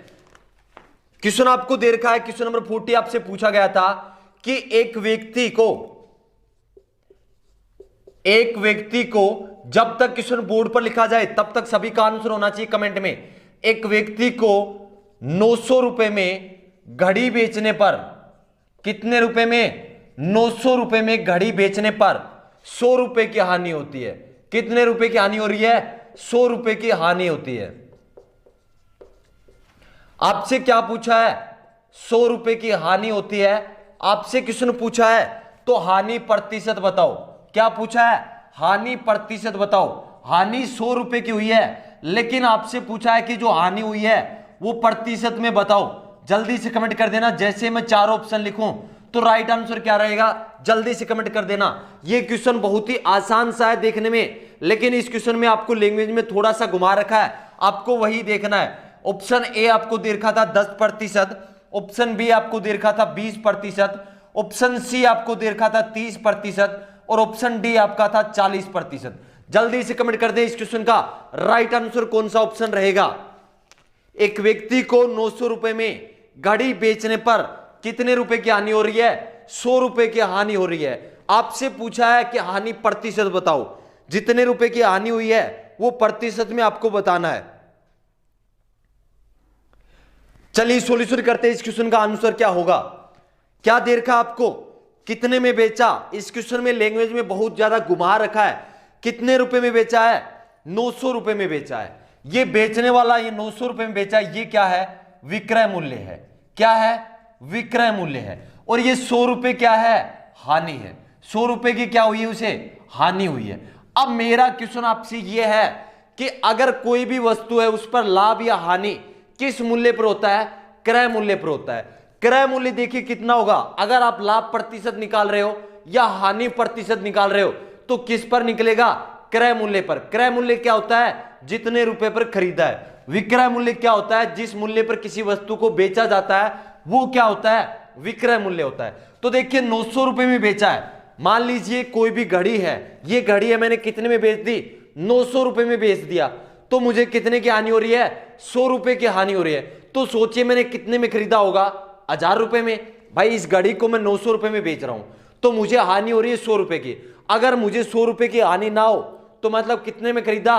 क्वेश्चन आपको दे रखा है, क्वेश्चन नंबर 40 आपसे पूछा गया था कि एक व्यक्ति को जब तक क्वेश्चन बोर्ड पर लिखा जाए तब तक सभी का आंसर होना चाहिए कमेंट में। एक व्यक्ति को 900 रुपए में घड़ी बेचने पर, कितने रुपए में, 900 रुपए में घड़ी बेचने पर 100 रुपए की हानि होती है। कितने रुपए की हानि हो रही है, 100 रुपए की हानि होती है। आपसे क्या पूछा है, 100 रुपए की हानि होती है। आपसे क्वेश्चन पूछा है तो हानि प्रतिशत बताओ। क्या पूछा है, हानि प्रतिशत बताओ। हानि 100 रुपए की हुई है, लेकिन आपसे पूछा है कि जो हानि हुई है वो प्रतिशत में बताओ। जल्दी से कमेंट कर देना। जैसे मैं 4 ऑप्शन लिखूं तो राइट आंसर क्या रहेगा, जल्दी से कमेंट कर देना। ये क्वेश्चन बहुत ही आसान सा है देखने में, लेकिन इस क्वेश्चन में आपको लैंग्वेज में थोड़ा सा घुमा रखा है, आपको वही देखना है। ऑप्शन ए आपको दे रखा था 10%, ऑप्शन बी आपको दे रखा था 20%, ऑप्शन सी आपको दे रखा था 30% और ऑप्शन डी आपका था 40%। जल्दी से कमेंट कर दें इस क्वेश्चन का राइट आंसर कौन सा ऑप्शन रहेगा। एक व्यक्ति को 900 रुपए में घड़ी बेचने पर कितने रुपए की हानि हो रही है, 100 रुपए की हानि हो रही है। आपसे पूछा है कि हानि प्रतिशत बताओ। जितने रुपए की हानि हुई है वो प्रतिशत में आपको बताना है। चलिए सॉल्यूशन करते हैं इस क्वेश्चन का आंसर क्या होगा। क्या दे रखा आपको, कितने में बेचा। इस क्वेश्चन में लैंग्वेज में बहुत ज्यादा घुमा रखा है। कितने रुपए में बेचा है, 900 रुपए में बेचा है। ये बेचने वाला ये 900 रुपए में बेचा है, ये क्या है, विक्रय मूल्य है। क्या है, विक्रय मूल्य है। और ये 100 रुपए क्या है, हानि है। 100 रुपए की क्या हुई है, उसे हानि हुई है। अब मेरा क्वेश्चन आपसे ये है कि अगर कोई भी वस्तु है उस पर लाभ या हानि किस मूल्य पर होता है, क्रय मूल्य पर होता है। क्रय मूल्य देखिए कितना होगा, अगर आप लाभ प्रतिशत निकाल रहे हो या हानि प्रतिशत निकाल रहे हो तो किस पर निकलेगा, क्रय मूल्य पर। क्रय मूल्य क्या होता है, जितने रुपए पर खरीदा है। विक्रय मूल्य क्या होता है, जिस मूल्य पर किसी वस्तु को बेचा जाता है वो क्या होता है, विक्रय मूल्य होता है। तो देखिए 900 रुपए में बेचा है। मान लीजिए कोई भी घड़ी है, ये घड़ी है, मैंने कितने में बेच दी, 900 रुपए में बेच दिया, तो मुझे कितने की हानि हो रही है, 100 रुपए की हानि हो रही है। तो सोचिए मैंने कितने में खरीदा होगा, 1000 रुपए में। भाई इस घड़ी को मैं 900 रुपए में बेच रहा हूं तो मुझे हानि हो रही है 100 रुपए की। अगर मुझे 100 रुपए की हानि ना हो तो मतलब कितने में खरीदा,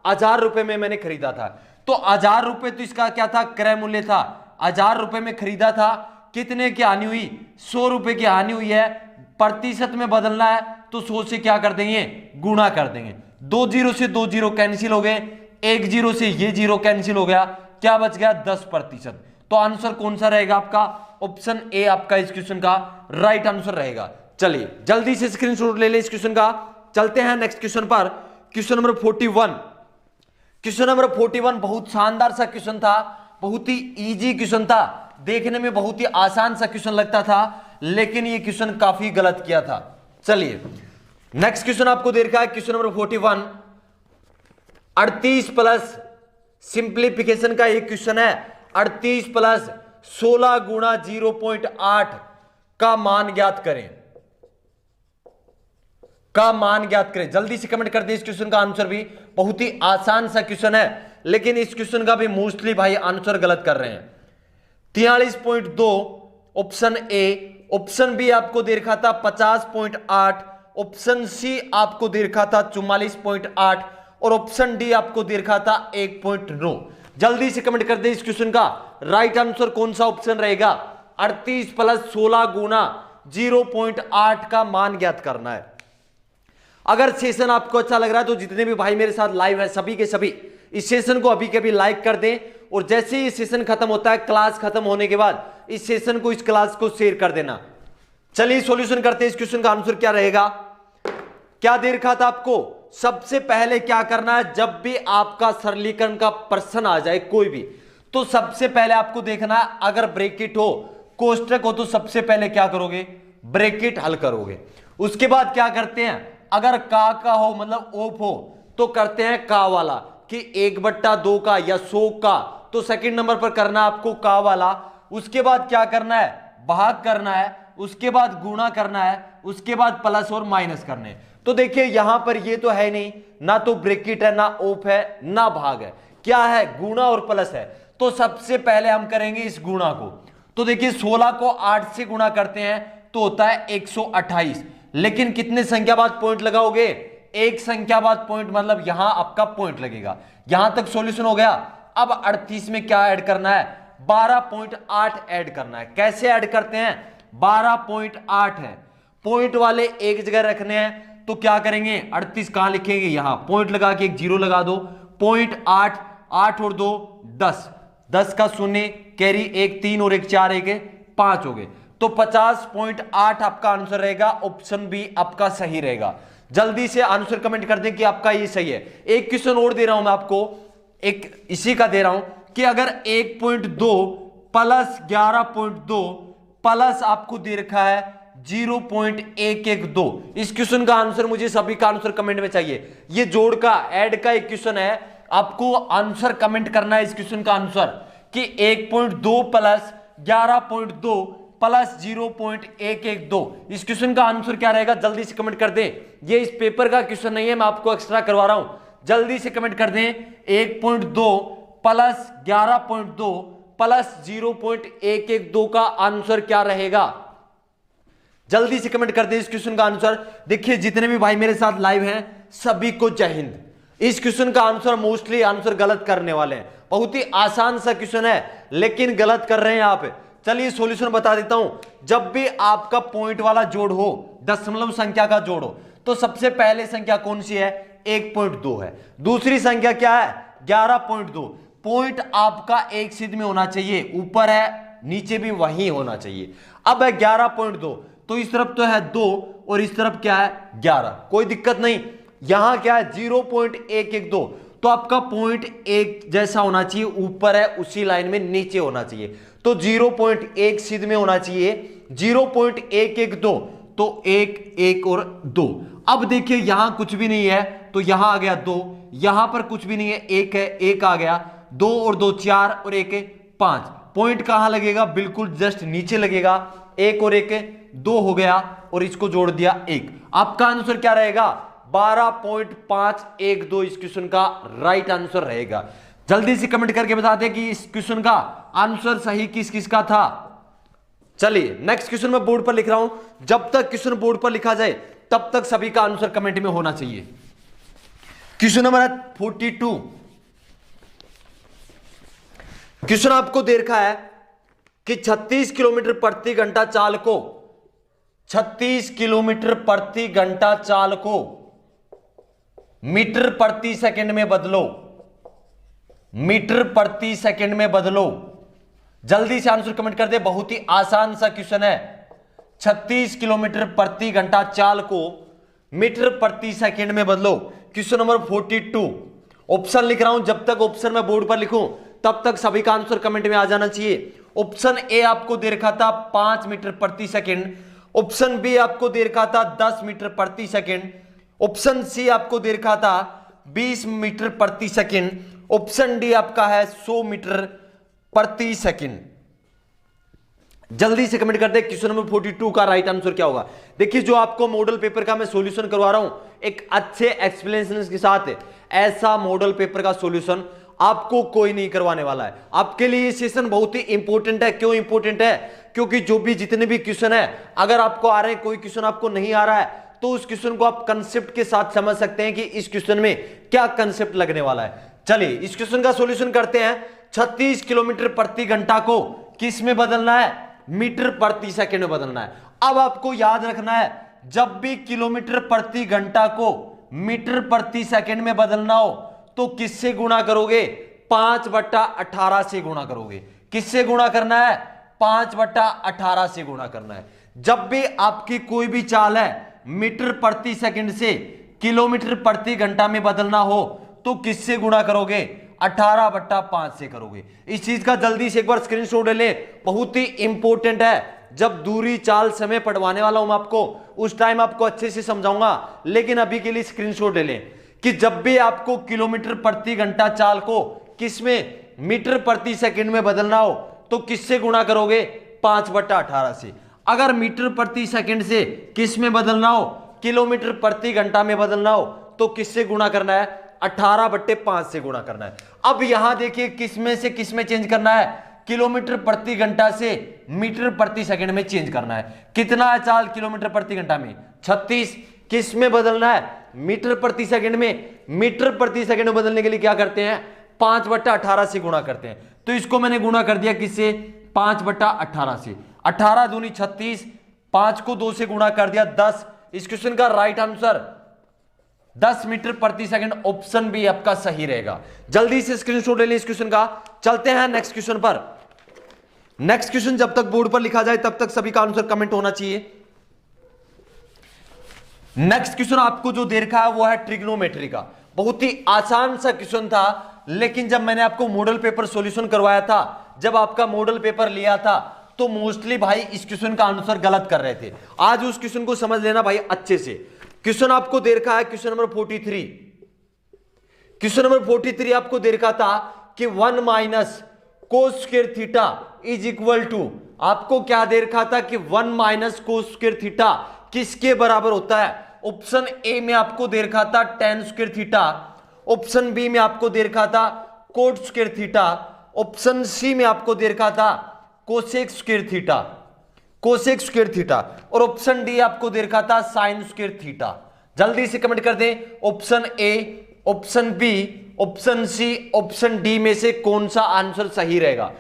1000 रुपए में मैंने खरीदा था। तो 1000 रुपए तो इसका क्या था, क्रय मूल्य था। 1000 रुपए में खरीदा था, कितने की हानि हुई, 100 रुपए की हानि हुई है। प्रतिशत में बदलना है तो 100 से क्या कर देंगे, गुणा कर देंगे। 2 जीरो से 2 जीरो कैंसिल हो गए, 1 जीरो से ये जीरो कैंसिल हो गया, क्या बच गया, 10%। तो आंसर कौन सा रहेगा आपका, ऑप्शन ए आपका इस क्वेश्चन का राइट आंसर रहेगा। चलिए जल्दी से स्क्रीनशॉट ले ले इस क्वेश्चन का। चलते हैं नेक्स्ट क्वेश्चन पर, क्वेश्चन नंबर 41। क्वेश्चन नंबर 41 बहुत शानदार सा क्वेश्चन था, बहुत ही इजी क्वेश्चन था, देखने में बहुत ही आसान सा क्वेश्चन लगता था, लेकिन ये क्वेश्चन काफी गलत किया था। चलिए नेक्स्ट क्वेश्चन आपको दे रखा है, क्वेश्चन नंबर 41 38 प्लस सिंप्लीफिकेशन का एक क्वेश्चन है। 38 प्लस 16 गुणा 0.8 का मान ज्ञात करें, का मान ज्ञात करें। जल्दी से कमेंट कर दे इस क्वेश्चन का आंसर भी। बहुत ही आसान सा क्वेश्चन है, लेकिन इस क्वेश्चन का भी मोस्टली भाई आंसर गलत कर रहे हैं। 43.2 ऑप्शन ए, ऑप्शन बी आपको दे रखा था 50.8, ऑप्शन सी आपको दे रखा था 44.8 और ऑप्शन डी आपको दे रखा था 1.9। जल्दी से कमेंट कर दे इस क्वेश्चन का राइट आंसर कौन सा ऑप्शन रहेगा। 38 प्लस 16 गुना 0.8 का मान ज्ञात करना है। अगर सेशन आपको अच्छा लग रहा है तो जितने भी भाई मेरे साथ लाइव है सभी के सभी इस सेशन को अभी के अभी लाइक कर दें, और जैसे ही सेशन खत्म होता है, क्लास खत्म होने के बाद इस सेशन को, इस क्लास को शेयर कर देना। चलिए सॉल्यूशन करते हैं। इस क्वेश्चन का आंसर क्या रहेगा? क्या दे रखा था आपको? सबसे पहले क्या करना है, जब भी आपका सरलीकरण का प्रश्न आ जाए कोई भी, तो सबसे पहले आपको देखना है, अगर ब्रैकेट हो, कोष्टक हो, तो सबसे पहले क्या करोगे? ब्रैकेट हल करोगे। उसके बाद क्या करते हैं, अगर का हो मतलब ओप हो, तो करते हैं का वाला कि 1/2 का या 100 का, तो सेकंड नंबर पर करना आपको का वाला। उसके बाद क्या करना है? भाग करना है। उसके बाद गुणा करना है। उसके बाद प्लस और माइनस करने हैं। तो देखिए यहां पर ये तो है नहीं, ना तो ब्रैकेट है, ना ओप है, ना भाग है, क्या है? गुणा और प्लस है। तो सबसे पहले हम करेंगे इस गुणा को। तो देखिए 16 को 8 से गुणा करते हैं तो होता है 128, लेकिन कितने संख्या बाद पॉइंट लगाओगे? एक संख्या बाद पॉइंट, मतलब यहां आपका पॉइंट लगेगा। यहां तक सॉल्यूशन हो गया। अब 38 में क्या ऐड करना है? 12.8 ऐड करना है। कैसे ऐड करते हैं? 12.8 है, पॉइंट वाले एक जगह रखने हैं, तो क्या करेंगे? 38 कहां लिखेंगे? यहां पॉइंट लगा के एक जीरो लगा दो। 0.8, 8 और 2 10, 10 का शून्य, कैरी 1 3 और 1 4, 1 5 हो गए। तो 50.8 आपका आंसर रहेगा। ऑप्शन बी आपका सही रहेगा। जल्दी से आंसर कमेंट कर दें कि आपका ये सही है। एक क्वेश्चन और दे रहा हूं मैं आपको, एक इसी का दे रहा हूं कि अगर 1.2 प्लस 11.2 प्लस आपको दे रखा है 0.112, इस क्वेश्चन का आंसर मुझे सभी का आंसर कमेंट में चाहिए। ये जोड़ का ऐड का एक क्वेश्चन है, आपको आंसर कमेंट करना है इस क्वेश्चन का आंसर कि 1.2 प्लस 11.2 प्लस 0.112, इस क्वेश्चन का आंसर क्या रहेगा? जल्दी से कमेंट कर दें। ये इस पेपर का क्वेश्चन नहीं है, मैं आपको एक्स्ट्रा करवा रहा हूं। जल्दी से कमेंट कर दें। 1.2 प्लस 11.2 प्लस 0.112 का आंसर क्या रहेगा? जल्दी से कमेंट कर दें इस क्वेश्चन का आंसर। देखिए जितने भी भाई मेरे साथ लाइव हैं सभी को जय हिंद। इस क्वेश्चन का आंसर मोस्टली आंसर गलत करने वाले हैं। बहुत ही आसान सा क्वेश्चन है लेकिन गलत कर रहे हैं आप। चलिए सॉल्यूशन बता देता हूं। जब भी आपका पॉइंट वाला जोड़ हो, दशमलव संख्या का जोड़ हो, तो सबसे पहले संख्या कौन सी है? 1.2 है। दूसरी संख्या क्या है? 11.2। पॉइंट आपका एक सिद्ध में होना चाहिए, ऊपर है नीचे भी वही होना चाहिए। अब है 11.2, तो इस तरफ तो है 2 और इस तरफ क्या है? 11, कोई दिक्कत नहीं। यहां क्या है? 0.112, तो आपका पॉइंट एक जैसा होना चाहिए, ऊपर है उसी लाइन में नीचे होना चाहिए। तो 0.1 सिद्ध में होना चाहिए, 0.112, तो 1 1 और 2। अब देखिए यहां कुछ भी नहीं है तो यहां आ गया 2, यहां पर कुछ भी नहीं है, 1 है, 1 आ गया, 2 और 2 4 और 1 5। पॉइंट कहां लगेगा? बिल्कुल जस्ट नीचे लगेगा। 1 और 1 2 हो गया और इसको जोड़ दिया 1। आपका आंसर क्या रहेगा? 12.512 इस क्वेश्चन का राइट आंसर रहेगा। जल्दी से कमेंट करके बता दें कि इस क्वेश्चन का आंसर सही किस किस का था। चलिए नेक्स्ट क्वेश्चन मैं बोर्ड पर लिख रहा हूं। जब तक क्वेश्चन बोर्ड पर लिखा जाए तब तक सभी का आंसर कमेंट में होना चाहिए। Question number 42। क्वेश्चन आपको दे रखा है कि 36 किलोमीटर प्रति घंटा चाल को 36 किलोमीटर प्रति घंटा चाल को मीटर प्रति सेकंड में बदलो। मीटर प्रति सेकंड में बदलो। जल्दी से आंसर कमेंट कर दे। बहुत ही आसान सा क्वेश्चन है। 36 किलोमीटर प्रति घंटा चाल को मीटर प्रति सेकंड में बदलो। Question number 42। ऑप्शन लिख रहा हूं, जब तक ऑप्शन मैं बोर्ड पर लिखूं तब तक सभी का आंसर कमेंट में आ जाना चाहिए। ऑप्शन ए आपको दे रखा था 5 मीटर प्रति सेकंड। ऑप्शन बी आपको दे रखा था 10 मीटर प्रति सेकंड। ऑप्शन सी आपको दे रखा था 20 मीटर प्रति सेकंड। ऑप्शन डी आपका है 100 मीटर प्रति सेकंड। जल्दी से कमेंट कर दे क्वेश्चन नंबर 42 का राइट आंसर क्या होगा। देखिए जो आपको मॉडल पेपर का मैं सॉल्यूशन करवा रहा हूं एक अच्छे एक्सप्लेनेशन के साथ, ऐसा मॉडल पेपर का सॉल्यूशन आपको कोई नहीं करवाने वाला है। आपके लिए ये सेशन बहुत ही इंपॉर्टेंट है। क्यों इंपॉर्टेंट है? क्योंकि जो भी जितने भी क्वेश्चन है, अगर आपको आ रहे हैं, कोई क्वेश्चन आपको नहीं आ रहा है, तो उस क्वेश्चन को आप कंसेप्ट के साथ समझ सकते हैं कि इस क्वेश्चन में क्या कंसेप्ट लगने वाला है। चलिए इस क्वेश्चन का सॉल्यूशन करते हैं। 36 किलोमीटर प्रति घंटा को किस में बदलना है? मीटर प्रति सेकंड में बदलना है। अब आपको याद रखना है, जब भी किलोमीटर प्रति घंटा को मीटर प्रति सेकंड में बदलना हो तो किससे गुणा करोगे? 5/18 से गुणा करोगे। किससे गुणा करना है? 5/18 से गुणा करना है। जब भी आपकी कोई भी चाल है मीटर प्रति सेकंड से किलोमीटर प्रति घंटा में बदलना हो तो किससे गुणा करोगे? 18/5 से करोगे। इस चीज का जल्दी से एक बार स्क्रीनशॉट ले ले, बहुत ही इंपॉर्टेंट है। जब दूरी चाल समय पढ़वाने वाला हूं मैं आपको, उस टाइम आपको अच्छे से समझाऊंगा, लेकिन अभी के लिए स्क्रीनशॉट ले लें कि जब भी आपको किलोमीटर प्रति घंटा चाल को किसमें मीटर प्रति सेकंड में बदलना हो तो किससे गुणा करोगे? 5/18 से। अगर मीटर प्रति सेकंड से किस में बदलना हो, किलोमीटर प्रति घंटा में बदलना हो तो किससे गुणा करना है? 18/5 से गुणा करना है। अब यहां देखिए किसमें से किसमें चेंज करना है? किलोमीटर प्रति घंटा से मीटर प्रति सेकंड में चेंज करना है। कितना है चाल किलोमीटर प्रति घंटा में? 36। किस में बदलना है? मीटर प्रति सेकंड में। मीटर प्रति सेकंड में बदलने के लिए क्या करते हैं? 5/18 से गुणा करते हैं। तो इसको मैंने गुणा कर दिया किससे? 5/18 से। 18 दूनी 36, 5 को 2 से गुणा कर दिया 10। इस क्वेश्चन का राइट आंसर 10 मीटर प्रति सेकंड, ऑप्शन बी आपका सही रहेगा। जल्दी से स्क्रीनशॉट ले लीजिए इस क्वेश्चन का। चलते हैं नेक्स्ट क्वेश्चन पर। नेक्स्ट क्वेश्चन जब तक बोर्ड पर लिखा जाए तब तक सभी का आंसर कमेंट होना चाहिए। नेक्स्ट क्वेश्चन आपको जो दे रखा है वो है ट्रिग्नोमेट्री का। बहुत ही आसान सा क्वेश्चन था, लेकिन जब मैंने आपको मॉडल पेपर सॉल्यूशन करवाया था, जब आपका मॉडल पेपर लिया था, तो मोस्टली भाई इस क्वेश्चन का आंसर गलत कर रहे थे। आज उस क्वेश्चन को समझ लेना भाई अच्छे से। क्वेश्चन आपको दे रखा है क्वेश्चन नंबर 43। क्वेश्चन नंबर 43 आपको दे रखा था कि 1 minus cos square theta is equal to, आपको क्या दे रखा था कि 1 माइनस कोस स्क्वायर थीटा किसके बराबर होता है? ऑप्शन ए में आपको दे रखा था tan square theta, option B में आपको दे रखा था cot square theta, option C में आपको दे रखा था cosec square theta, cosec square theta, और ऑप्शन डी आपको दे रखा था साइन स्क्वायर थीटा। जल्दी से कमेंट कर दें option A, option B, option C, option D में से कौन सा आंसर सही रहेगा।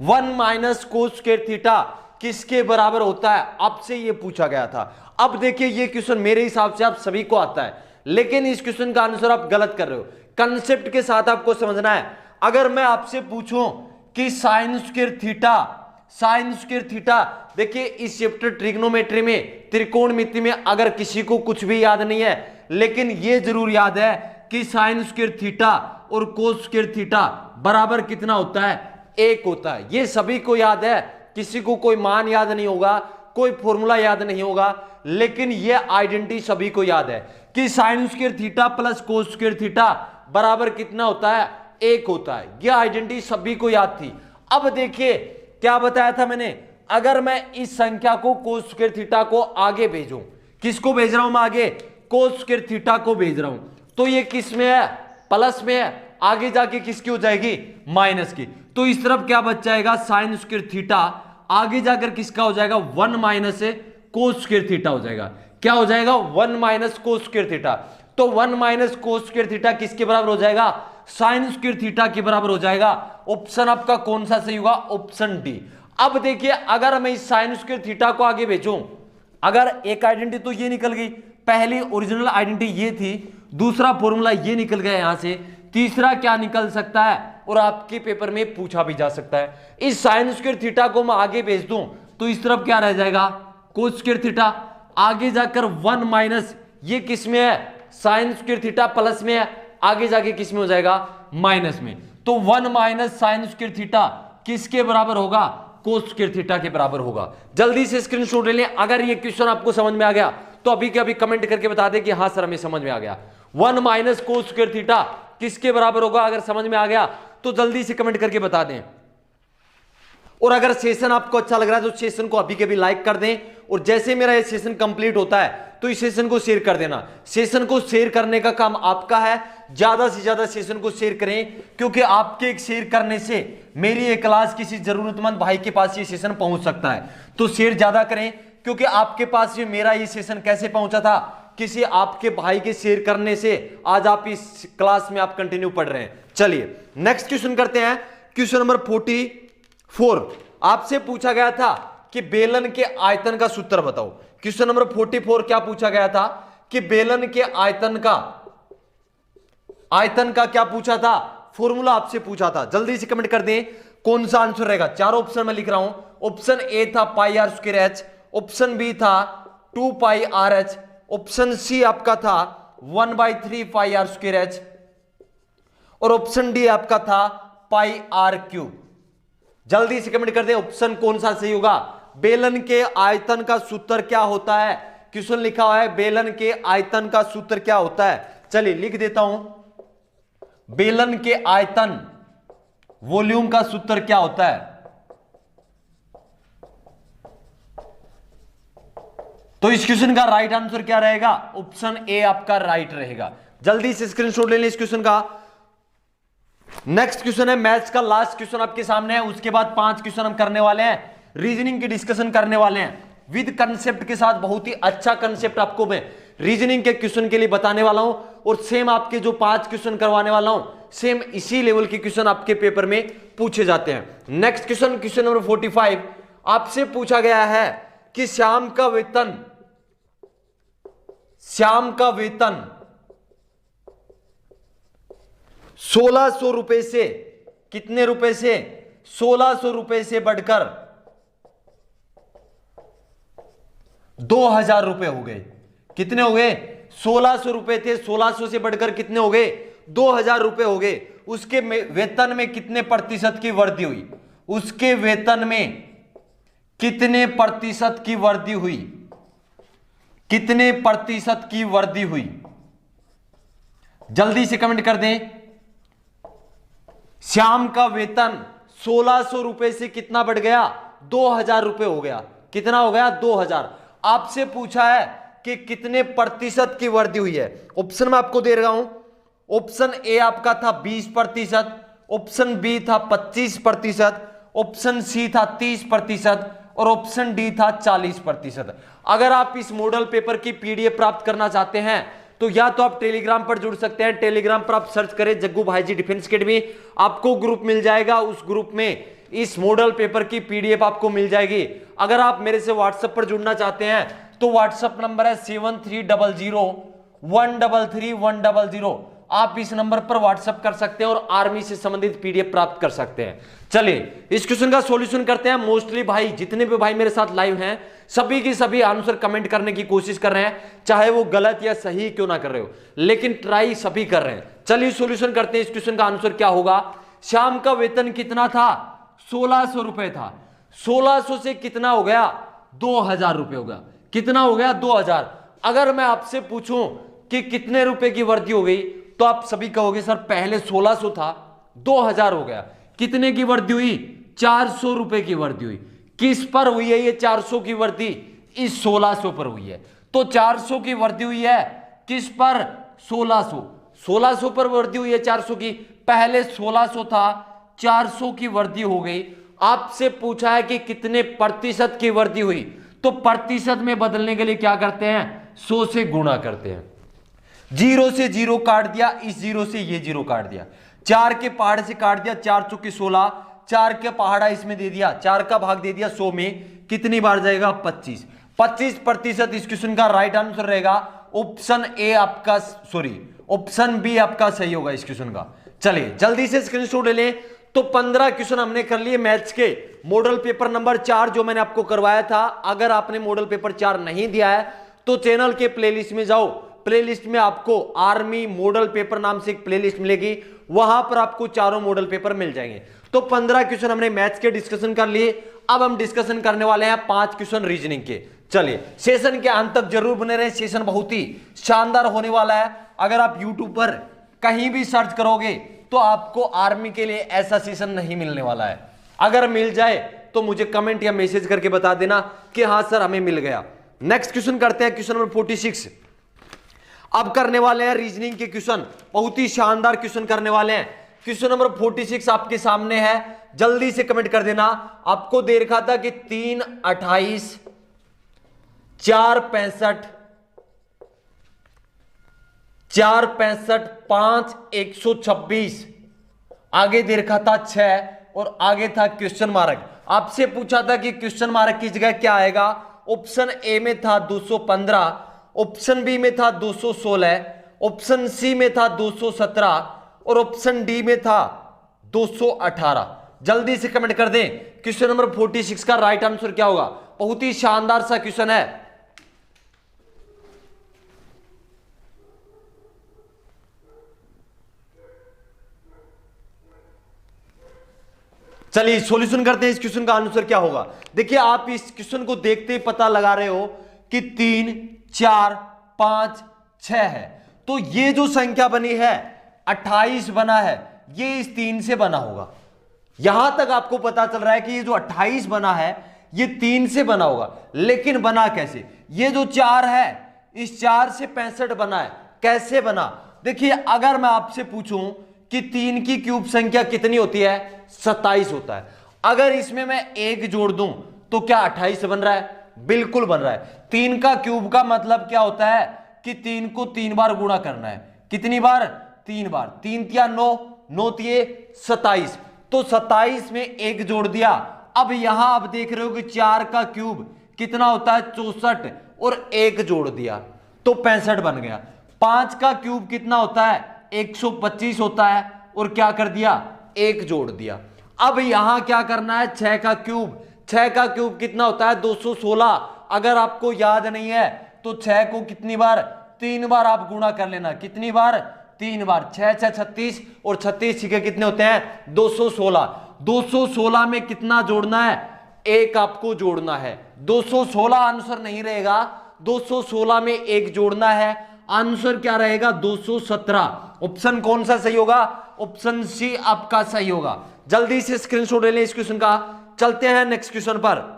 1 माइनस कोस स्क्वायर थीटा किसके बराबर होता है? आपसे ये पूछा गया था। अब देखिए ये क्वेश्चन मेरे हिसाब से आप सभी को आता है, लेकिन इस क्वेश्चन का आंसर आप गलत कर रहे हो। कंसेप्ट के साथ आपको समझना है। अगर मैं आपसे पूछूं कि sine square theta, sine square theta, देखिए इस चैप्टर ट्रिग्नोमेट्री में त्रिकोणमिति में अगर किसी को कुछ भी याद नहीं है, लेकिन ये जरूर याद है कि साइन स्क्वायर थीटा और कोस स्क्वायर थीटा बराबर कितना होता है? 1 होता है। ये सभी को याद है, किसी को कोई मान याद नहीं होगा, कोई फॉर्मूला याद नहीं होगा, लेकिन ये आइडेंटिटी सभी को याद है कि sine square theta plus cos square theta बराबर कितना होता है? 1 होता है। ये आइडेंटिटी सभी को याद थी। अब देखिए क्या बताया था मैंने, अगर मैं इस संख्या को कोस स्क्वायर थीटा को आगे भेजूं, किसको भेज रहा हूं मैं आगे? कोस स्क्वायर थीटा को भेज रहा हूं, तो ये किस में है? प्लस में है। आगे जाके किसकी हो जाएगी? माइनस की। तो इस तरफ क्या बच जाएगा? Sine square theta. आगे जाकर किसका हो जाएगा? 1 माइनस कोस स्क्वायर थीटा हो जाएगा। क्या हो जाएगा? 1 माइनस कोस स्क्वायर थीटा। तो 1 माइनस कोस स्क्वायर थीटा किसके बराबर हो जाएगा? साइन स्क्वायर थीटा के बराबर हो जाएगा। ऑप्शन आपका कौन सा सही होगा? Option D. अब देखिए अगर मैं इस साइन स्क्वायर थीटा को आगे भेजूं, अगर एक आइडेंटिटी तो ये निकल गई, पहली ओरिजिनल आइडेंटिटी ये थी, दूसरा फॉर्मूला ये निकल गया यहां से, तीसरा क्या निकल सकता है और आपके पेपर में पूछा भी जा सकता है। इस साइन स्क्वायर थीटा को मैं आगे भेज दूं तो इस तरफ क्या रह जाएगा? कोस स्क्वायर थीटा। आगे जाकर 1 माइनस, ये किस में है? साइन स्क्वायर थीटा प्लस में है, आगे जाके किस में हो जाएगा? माइनस में। तो 1 माइनस साइन स्क्वायर थीटा किसके बराबर होगा? कोस स्क्वायर थीटा के बराबर होगा। जल्दी से स्क्रीनशॉट ले लें। अगर ये क्वेश्चन आपको समझ में आ गया तो अभी के अभी कमेंट करके बता दें कि हाँ सर हमें समझ में आ गया। 1 माइनस कोस स्क्वायर थीटा किसके बराबर होगा? अगर समझ में आ गया तो जल्दी से कमेंट करके बता दें। और अगर सेशन आपको अच्छा लग रहा है तो सेशन को अभी के अभी लाइक कर दें, और जैसे मेरा ये सेशन कंप्लीट होता है तो इस सेशन को शेयर कर देना। सेशन को शेयर करने का काम आपका है, ज्यादा से ज्यादा सेशन को शेयर करें, क्योंकि आपके एक शेयर करने से मेरी ये क्लास किसी जरूरतमंद भाई के पास ये सेशन पहुंच सकता है। तो शेयर ज्यादा करें, क्योंकि आपके पास ये मेरा ये सेशन कैसे पहुंचा था? किसी आपके भाई के शेयर करने से आज आप इस क्लास में आप कंटिन्यू पढ़ रहे हैं। चलिए नेक्स्ट क्वेश्चन करते हैं। क्वेश्चन नंबर 44 आपसे पूछा गया था कि बेलन के आयतन का सूत्र बताओ। क्वेश्चन नंबर 44 क्या पूछा गया था कि बेलन के आयतन का क्या पूछा था? फॉर्मूला आपसे पूछा था। जल्दी से कमेंट कर दें कौन सा आंसर रहेगा। चारों ऑप्शन में लिख रहा हूं, ऑप्शन ए था pi r square h, option B था 2 pi r h, option C आपका था 1/3 पाई आर स्क्वायर एच, और ऑप्शन डी आपका था पाई आर क्यूब। जल्दी से कमेंट कर दे ऑप्शन कौन सा सही होगा। बेलन के आयतन का सूत्र क्या होता है, क्वेश्चन लिखा हुआ है बेलन के आयतन का सूत्र क्या होता है। चलिए लिख देता हूं, बेलन के आयतन वॉल्यूम का सूत्र क्या होता है। तो इस क्वेश्चन का राइट आंसर क्या रहेगा, ऑप्शन ए आपका राइट रहेगा। जल्दी से स्क्रीनशॉट ले लें इस क्वेश्चन का। नेक्स्ट क्वेश्चन है मैथ्स का लास्ट क्वेश्चन आपके सामने है, उसके बाद 5 क्वेश्चन हम करने वाले हैं, रीजनिंग की डिस्कशन करने वाले हैं विद कंसेप्ट के साथ। बहुत ही अच्छा कंसेप्ट आपको मैं रीजनिंग के क्वेश्चन के लिए बताने वाला हूं, और सेम आपके जो 5 क्वेश्चन करवाने वाला हूं सेम इसी लेवल के क्वेश्चन आपके पेपर में पूछे जाते हैं। नेक्स्ट क्वेश्चन, क्वेश्चन नंबर 45, आपसे पूछा गया है कि श्याम का वेतन 1600 रुपए से कितने रुपए से, 1600 रुपए से बढ़कर 2000 रुपए हो गए। कितने हो गए, 1600 रुपए थे, 1600 से बढ़कर कितने हो गए, 2000 रुपए हो गए। उसके वेतन में कितने प्रतिशत की वृद्धि हुई, उसके वेतन में कितने प्रतिशत की वृद्धि हुई, कितने प्रतिशत की वृद्धि हुई। जल्दी से कमेंट कर दें। श्याम का वेतन 1600 रुपए से कितना बढ़ गया, 2000 रुपए हो गया। कितना हो गया, 2000। आपसे पूछा है कि कितने प्रतिशत की वृद्धि हुई है। ऑप्शन में आपको दे रहा हूं, ऑप्शन ए आपका था 20%, ऑप्शन बी था 25%, ऑप्शन सी था 30%, और ऑप्शन डी था 40%। अगर आप इस मॉडल पेपर की पीडीएफ प्राप्त करना चाहते हैं तो या तो आप टेलीग्राम पर जुड़ सकते हैं। टेलीग्राम पर आप सर्च करें जग्गू भाई जी डिफेंस अकेडमी, आपको ग्रुप मिल जाएगा। उस ग्रुप में इस मॉडल पेपर की पीडीएफ आपको मिल जाएगी। अगर आप मेरे से व्हाट्सएप पर जुड़ना चाहते हैं तो व्हाट्सएप नंबर है 7300133100। आप इस नंबर पर व्हाट्सएप कर सकते हैं और आर्मी से संबंधित पीडीएफ प्राप्त कर सकते हैं। चलिए इस क्वेश्चन का सॉल्यूशन करते हैं। मोस्टली भाई जितने भी भाई मेरे साथ लाइव हैं सभी की सभी आंसर कमेंट करने की कोशिश कर रहे हैं, चाहे वो गलत या सही क्यों ना कर रहे हो, लेकिन ट्राई सभी कर रहे हैं। चलिए सॉल्यूशन करते हैं। इस क्वेश्चन का आंसर क्या होगा, श्याम का वेतन कितना था, 1600 रुपए था। 1600 से कितना हो गया, 2000 रुपए हो गया। कितना हो गया, 2000। अगर मैं आपसे पूछूं कि कितने रुपए की वृद्धि हो गई तो आप सभी कहोगे सर पहले 1600 था 2000 हो गया। कितने की वृद्धि हुई, 400 रुपए की वृद्धि हुई। किस पर हुई है ये 400 की वृद्धि, इस 1600 पर हुई है। तो 400 की वृद्धि हुई है किस पर, 1600 पर वृद्धि हुई है 400 की। पहले 1600 था, 400 की वृद्धि हो गई। आपसे पूछा है कि कितने प्रतिशत की वृद्धि हुई, तो प्रतिशत में बदलने के लिए क्या करते हैं, 100 से गुणा करते हैं। 0 से 0 काट दिया, इस 0 से ये 0 काट दिया, 4 के पहाड़ से काट दिया, 4 चौके 16, 4 के पहाड़ा इसमें दे दिया, 4 का भाग दे दिया 100 में, कितनी बार जाएगा, 25। 25% इस क्वेश्चन का राइट आंसर रहेगा। ऑप्शन ए आपका, सॉरी ऑप्शन बी आपका सही होगा इस क्वेश्चन का। चलिए जल्दी से स्क्रीनशॉट ले लें। तो 15 क्वेश्चन हमने कर लिए मैथ्स के मॉडल पेपर नंबर 4 जो मैंने आपको करवाया था। अगर आपने मॉडल पेपर 4 नहीं दिया है तो चैनल के प्लेलिस्ट में जाओ, प्लेलिस्ट में आपको आर्मी मॉडल पेपर नाम से एक प्लेलिस्ट मिलेगी, वहां पर आपको चारों मॉडल पेपर मिल जाएंगे। तो 15 क्वेश्चन हमने मैथ्स के डिस्कशन कर लिए। अब हम डिस्कशन करने वाले हैं 5 क्वेश्चन रीजनिंग के। चलिए सेशन के अंत तक जरूर बने रहे, सेशन बहुत ही शानदार होने वाला है। अगर आप यूट्यूब पर कहीं भी सर्च करोगे तो आपको आर्मी के लिए ऐसा सेशन नहीं मिलने वाला है। अगर मिल जाए तो मुझे कमेंट या मैसेज करके बता देना कि हाँ सर हमें मिल गया। नेक्स्ट क्वेश्चन करते हैं, क्वेश्चन नंबर 46। अब करने वाले हैं रीजनिंग के क्वेश्चन, बहुत ही शानदार क्वेश्चन करने वाले हैं। क्वेश्चन नंबर 46 आपके सामने है, जल्दी से कमेंट कर देना। आपको दे रखा था कि 3, 28, 4, 65, 4, 65, 5, 126, आगे दे रखा था 6 और आगे था क्वेश्चन मार्क। आपसे पूछा था कि क्वेश्चन मार्क की जगह क्या आएगा। ऑप्शन ए में था 215, ऑप्शन बी में था 216, ऑप्शन सी में था 217 और ऑप्शन डी में था 218। जल्दी से कमेंट कर दें। क्वेश्चन नंबर 46 का राइट आंसर क्या होगा? बहुत ही शानदार सा क्वेश्चन है। चलिए सॉल्यूशन करते हैं। इस क्वेश्चन का आंसर क्या होगा? देखिए आप इस क्वेश्चन को देखते ही पता लगा रहे हो कि 3 4 5 6 है। तो ये जो संख्या बनी है 28 बना है, ये इस 3 से बना होगा। यहां तक आपको पता चल रहा है कि ये जो 28 बना है ये 3 से बना होगा, लेकिन बना कैसे? ये जो 4 है इस 4 से 65 बना है, कैसे बना? देखिए अगर मैं आपसे पूछूं कि 3 की क्यूब संख्या कितनी होती है? 27 होता है। अगर इसमें मैं 1 जोड़ दूं तो क्या 28 बन रहा है? बिल्कुल बन रहा है। 3 का क्यूब का मतलब क्या होता है कि 3 को 3 बार गुणा करना है। कितनी बार? 3 बार। 3 तिया 9, 9 तिये 27, तो 27 में 1 जोड़ दिया। अब यहां आप देख रहे हो कि 4 का क्यूब कितना होता है? 64, और 1 जोड़ दिया तो 65 बन गया। 5 का क्यूब कितना होता है? 125 होता है, और क्या कर दिया? 1 जोड़ दिया। अब यहां क्या करना है? 6 का क्यूब, 6 का क्यूब कितना होता है? 216। अगर आपको याद नहीं है तो 6 को कितनी बार? 3 बार आप गुणा कर लेना। कितनी बार? 3 बार। 6 6 36, और 36 के कितने होते हैं? 216। 216 में कितना जोड़ना है? 1 आपको जोड़ना है। 216 आंसर नहीं रहेगा, 216 में 1 जोड़ना है। आंसर क्या रहेगा? 217। ऑप्शन कौन सा सही होगा? ऑप्शन सी आपका सही होगा। जल्दी से स्क्रीनशॉट ले लें इस क्वेश्चन का। चलते हैं नेक्स्ट क्वेश्चन पर।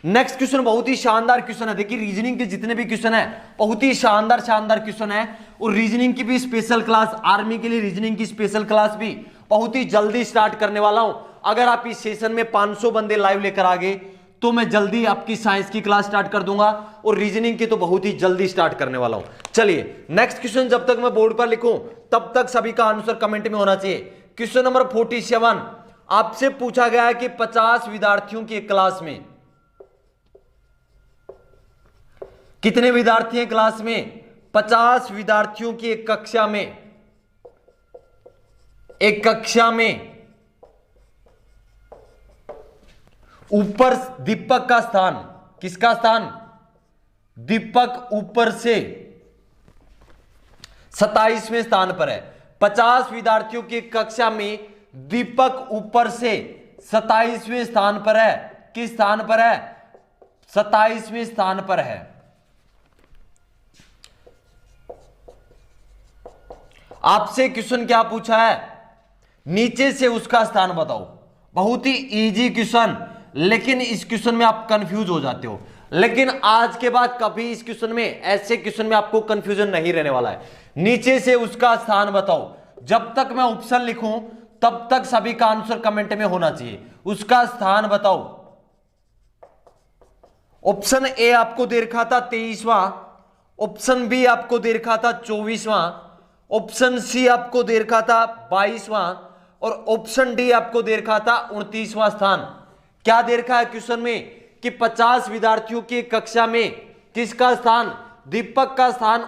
नेक्स्ट क्वेश्चन बहुत ही शानदार क्वेश्चन है। देखिए रीजनिंग के जितने भी क्वेश्चन है बहुत ही शानदार शानदार क्वेश्चन है, और रीजनिंग की भी स्पेशल क्लास, आर्मी के लिए रीजनिंग की स्पेशल क्लास भी बहुत ही जल्दी स्टार्ट करने वाला हूं। अगर आप इस सेशन में 500 बंदे लाइव लेकर आ गए तो मैं जल्दी आपकी साइंस की क्लास स्टार्ट कर दूंगा, और रीजनिंग की तो बहुत ही जल्दी स्टार्ट करने वाला हूं। चलिए नेक्स्ट क्वेश्चन जब तक मैं बोर्ड पर लिखूं तब तक सभी का आंसर कमेंट में होना चाहिए। क्वेश्चन नंबर 47 आपसे पूछा गया है कि 50 विद्यार्थियों की एक क्लास में कितने विद्यार्थी हैं? क्लास में 50 विद्यार्थियों की एक कक्षा में ऊपर दीपक का स्थान, किसका स्थान? दीपक ऊपर से 27वें स्थान पर है। 50 विद्यार्थियों की कक्षा में दीपक ऊपर से 27वें स्थान पर है। किस स्थान पर है? 27वें स्थान पर है। आपसे क्वेश्चन क्या पूछा है? नीचे से उसका स्थान बताओ। बहुत ही इजी क्वेश्चन, लेकिन इस क्वेश्चन में आप कंफ्यूज हो जाते हो। लेकिन आज के बाद कभी इस क्वेश्चन में, ऐसे क्वेश्चन में आपको कंफ्यूजन नहीं रहने वाला है। नीचे से उसका स्थान बताओ। जब तक मैं ऑप्शन लिखूं तब तक सभी का आंसर कमेंट में होना चाहिए। उसका स्थान बताओ। ऑप्शन ए आपको दे रखा था 23वां, ऑप्शन बी आपको दे रखा था 24वां, ऑप्शन सी आपको दे रखा था 22वां, और ऑप्शन डी आपको दे रखा था 29वां स्थान। क्या दे रखा है क्वेश्चन में कि 50 विद्यार्थियों की कक्षा में किसका स्थान? दीपक का स्थान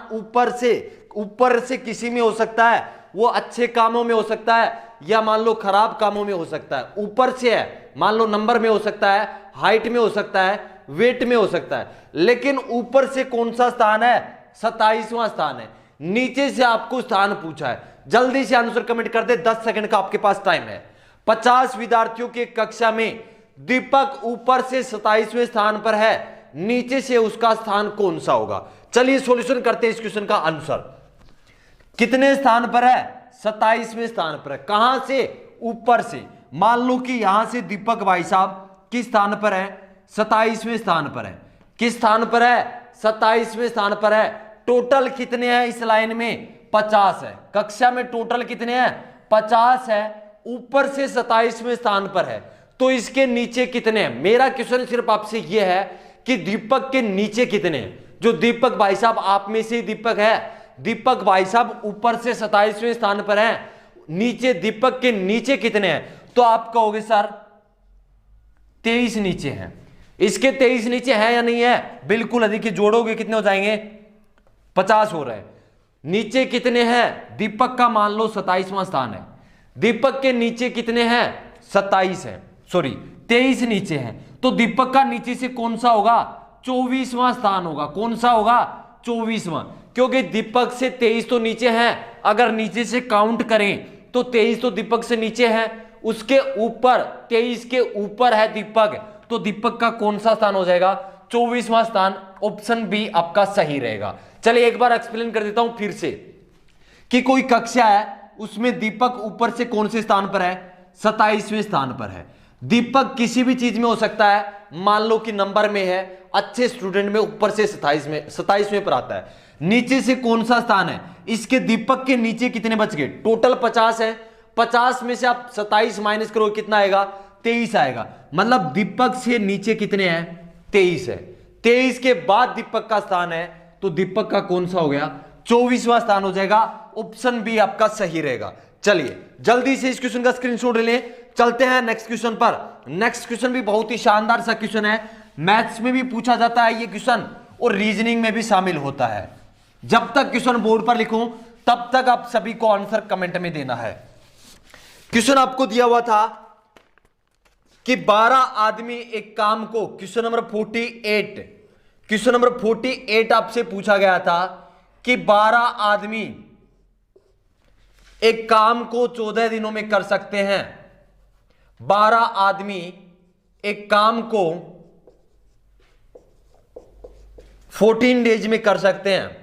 ऊपर से किसी में हो सकता है, वो अच्छे कामों में हो सकता है, या मान लो खराब कामों में हो सकता है। ऊपर से है, मान लो नंबर में हो सकता है, हाइट में हो सकता है, वेट में हो सकता है, लेकिन ऊपर से कौन सा स्थान है? 27वां स्थान है। नीचे से आपको स्थान पूछा है। जल्दी से आंसर कमेंट कर दे, 10 सेकंड का आपके पास टाइम है। 50 विद्यार्थियों की कक्षा में दीपक ऊपर से 27वें स्थान पर है, नीचे से उसका स्थान कौन सा होगा? चलिए सॉल्यूशन करते हैं इस क्वेश्चन का आंसर। कितने स्थान पर है? 27वें स्थान पर है। कहां से? ऊपर से। मान लो कि यहां से दीपक भाई साहब किस स्थान पर है? 27वें स्थान पर है। किस स्थान पर है? 27वें स्थान पर है। टोटल कितने हैं इस लाइन में? 50 है। कक्षा में टोटल कितने हैं? 50 है। ऊपर से 27वें स्थान पर है, तो इसके नीचे कितने हैं? मेरा क्वेश्चन सिर्फ आपसे यह है कि दीपक के नीचे कितने हैं? जो दीपक भाई साहब, आप में से दीपक है, दीपक भाई साहब ऊपर से 27वें स्थान पर हैं, नीचे दीपक के नीचे कितने हैं? तो आप कहोगे सर 23 नीचे हैं। इसके 23 नीचे है या नहीं है? बिल्कुल। देखिए जोड़ोगे कितने हो जाएंगे? 50 हो रहे हैं। नीचे कितने हैं? दीपक का मान लो 27वां स्थान है, दीपक के नीचे कितने हैं? 27 है, सॉरी 23 नीचे है, तो दीपक का नीचे से कौन सा होगा? 24वां स्थान होगा। कौन सा होगा? 24वां, क्योंकि दीपक से 23 तो नीचे है। अगर नीचे से काउंट करें तो 23 तो दीपक से नीचे है, उसके ऊपर 23 के ऊपर है दीपक, तो दीपक का कौन सा स्थान हो जाएगा? 24वां स्थान। ऑप्शन बी आपका सही रहेगा। चलिए एक बार एक्सप्लेन कर देता हूं फिर से कि कोई कक्षा है, उसमें दीपक ऊपर से कौन से स्थान पर है? 27वें स्थान पर है। दीपक किसी भी चीज में हो सकता है, मान लो कि नंबर में है, अच्छे स्टूडेंट में ऊपर से 27वें पर आता है। नीचे से कौन सा स्थान है? इसके दीपक के नीचे कितने बच गए? टोटल 50 है, 50 में से आप 27 माइनस करो, कितना आएगा? 23 आएगा। मतलब दीपक से नीचे कितने हैं? 23 है। 23 के बाद दीपक का स्थान है, तो दीपक का कौन सा हो गया? 24वां स्थान हो जाएगा। ऑप्शन बी आपका सही रहेगा। चलिए जल्दी से इस क्वेश्चन का स्क्रीनशॉट ले लें, चलते हैं नेक्स्ट क्वेश्चन पर। नेक्स्ट क्वेश्चन भी बहुत ही शानदार सा क्वेश्चन है, मैथ्स में भी पूछा जाता है ये क्वेश्चन और रीजनिंग में भी शामिल होता है। जब तक क्वेश्चन बोर्ड पर लिखूं तब तक आप सभी को आंसर कमेंट में देना है। क्वेश्चन आपको दिया हुआ था कि 12 आदमी एक काम को, क्वेश्चन नंबर 48 आपसे पूछा गया था कि 12 आदमी एक काम को 14 दिनों में कर सकते हैं। 12 आदमी एक काम को 14 डेज में कर सकते हैं।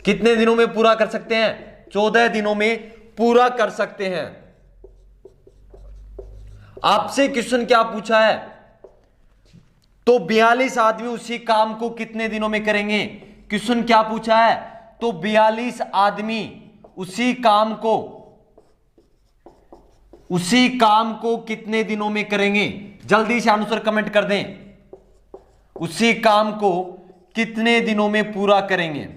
कितने दिनों में पूरा कर सकते हैं? 14 दिनों में पूरा कर सकते हैं। आपसे क्वेश्चन क्या पूछा है? तो 42 आदमी उसी काम को कितने दिनों में करेंगे? क्वेश्चन क्या पूछा है? तो 42 आदमी उसी काम को कितने दिनों में करेंगे? जल्दी से आंसर कमेंट कर दें। उसी काम को कितने दिनों में पूरा करेंगे?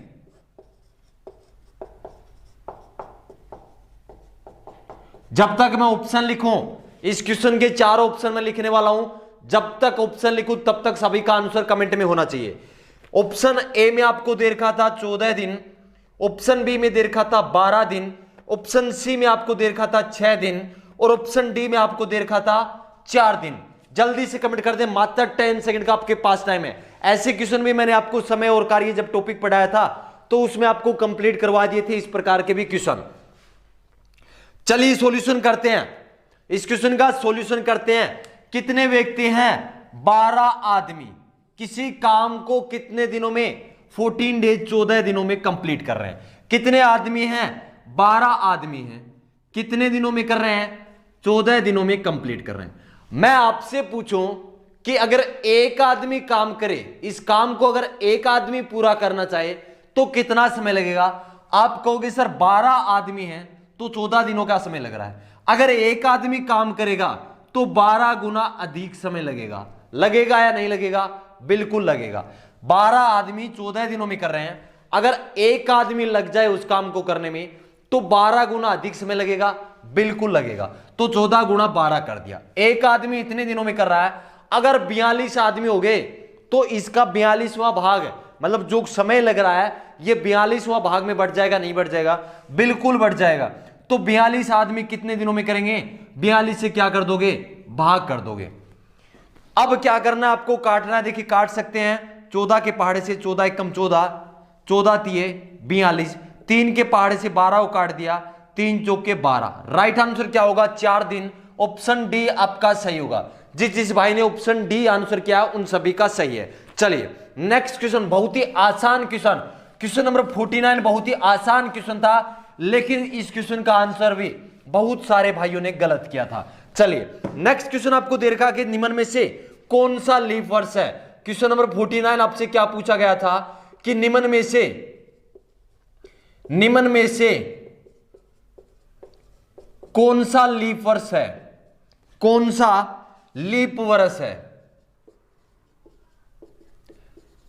जब तक मैं ऑप्शन लिखूं, इस क्वेश्चन के 4 ऑप्शन में लिखने वाला हूं, जब तक ऑप्शन लिखूं तब तक सभी का आंसर कमेंट में होना चाहिए। ऑप्शन ए में आपको दे रखा था 14 दिन, ऑप्शन बी में दे रखा था 12 दिन, ऑप्शन सी में आपको दे रखा था 6 दिन और ऑप्शन डी में आपको दे रखा था 4 दिन। जल्दी से कमेंट कर दें, मात्र 10 सेकंड का आपके पास टाइम है। ऐसे क्वेश्चन भी मैंने आपको समय और कार्य जब टॉपिक पढ़ाया था तो उसमें आपको कंप्लीट करवा दिए थे इस प्रकार के भी क्वेश्चन। चलिए सॉल्यूशन करते हैं, इस क्वेश्चन का सॉल्यूशन करते हैं। कितने व्यक्ति हैं? 12 आदमी किसी काम को कितने दिनों में? 14 डेज, 14 दिनों में कंप्लीट कर रहे हैं। कितने आदमी हैं? 12 आदमी हैं। कितने दिनों में कर रहे हैं? 14 दिनों में कंप्लीट कर रहे हैं। मैं आपसे पूछूं कि अगर एक आदमी काम करे, इस काम को अगर एक आदमी पूरा करना चाहे तो कितना समय लगेगा? आप कहोगे सर 12 आदमी हैं तो 14 दिनों का समय लग रहा है। अगर एक आदमी काम करेगा तो 12 गुना अधिक समय लगेगा। लगेगा या नहीं लगेगा? बिल्कुल लगेगा। 12 आदमी 14 दिनों में कर रहे हैं, अगर एक आदमी लग जाए उस काम को करने में तो 12 गुना अधिक समय लगेगा। बिल्कुल लगेगा। तो 14 गुना 12 कर दिया। एक आदमी इतने दिनों में कर रहा है, अगर 42 आदमी हो गए तो इसका 42वां भाग, मतलब जो समय लग रहा है ये 42वां भाग में बढ़ जाएगा, नहीं बढ़ जाएगा? बिल्कुल बढ़ जाएगा। तो 42 आदमी कितने दिनों में करेंगे? 42 से क्या कर दोगे? भाग कर दोगे। अब क्या करना है आपको? काटना है। देखिए काट सकते हैं 14 के पहाड़े से 14 एकम 14, 14 तिये 42, 3 के पहाड़े से 12 को काट दिया, 3 चौके 12। राइट आंसर क्या होगा? 4 दिन। ऑप्शन डी आपका सही होगा। जिस भाई ने ऑप्शन डी आंसर किया उन सभी का सही है। चलिए नेक्स्ट क्वेश्चन, बहुत ही आसान क्वेश्चन, क्वेश्चन नंबर 49 बहुत ही आसान क्वेश्चन था, लेकिन इस क्वेश्चन का आंसर भी बहुत सारे भाइयों ने गलत किया था। चलिए नेक्स्ट क्वेश्चन आपको दे रखा कि निम्न में से कौन सा लीप वर्ष है? क्वेश्चन नंबर 49 आपसे क्या पूछा गया था कि निम्न में से कौन सा लीप वर्ष है? कौन सा लीप वर्ष है?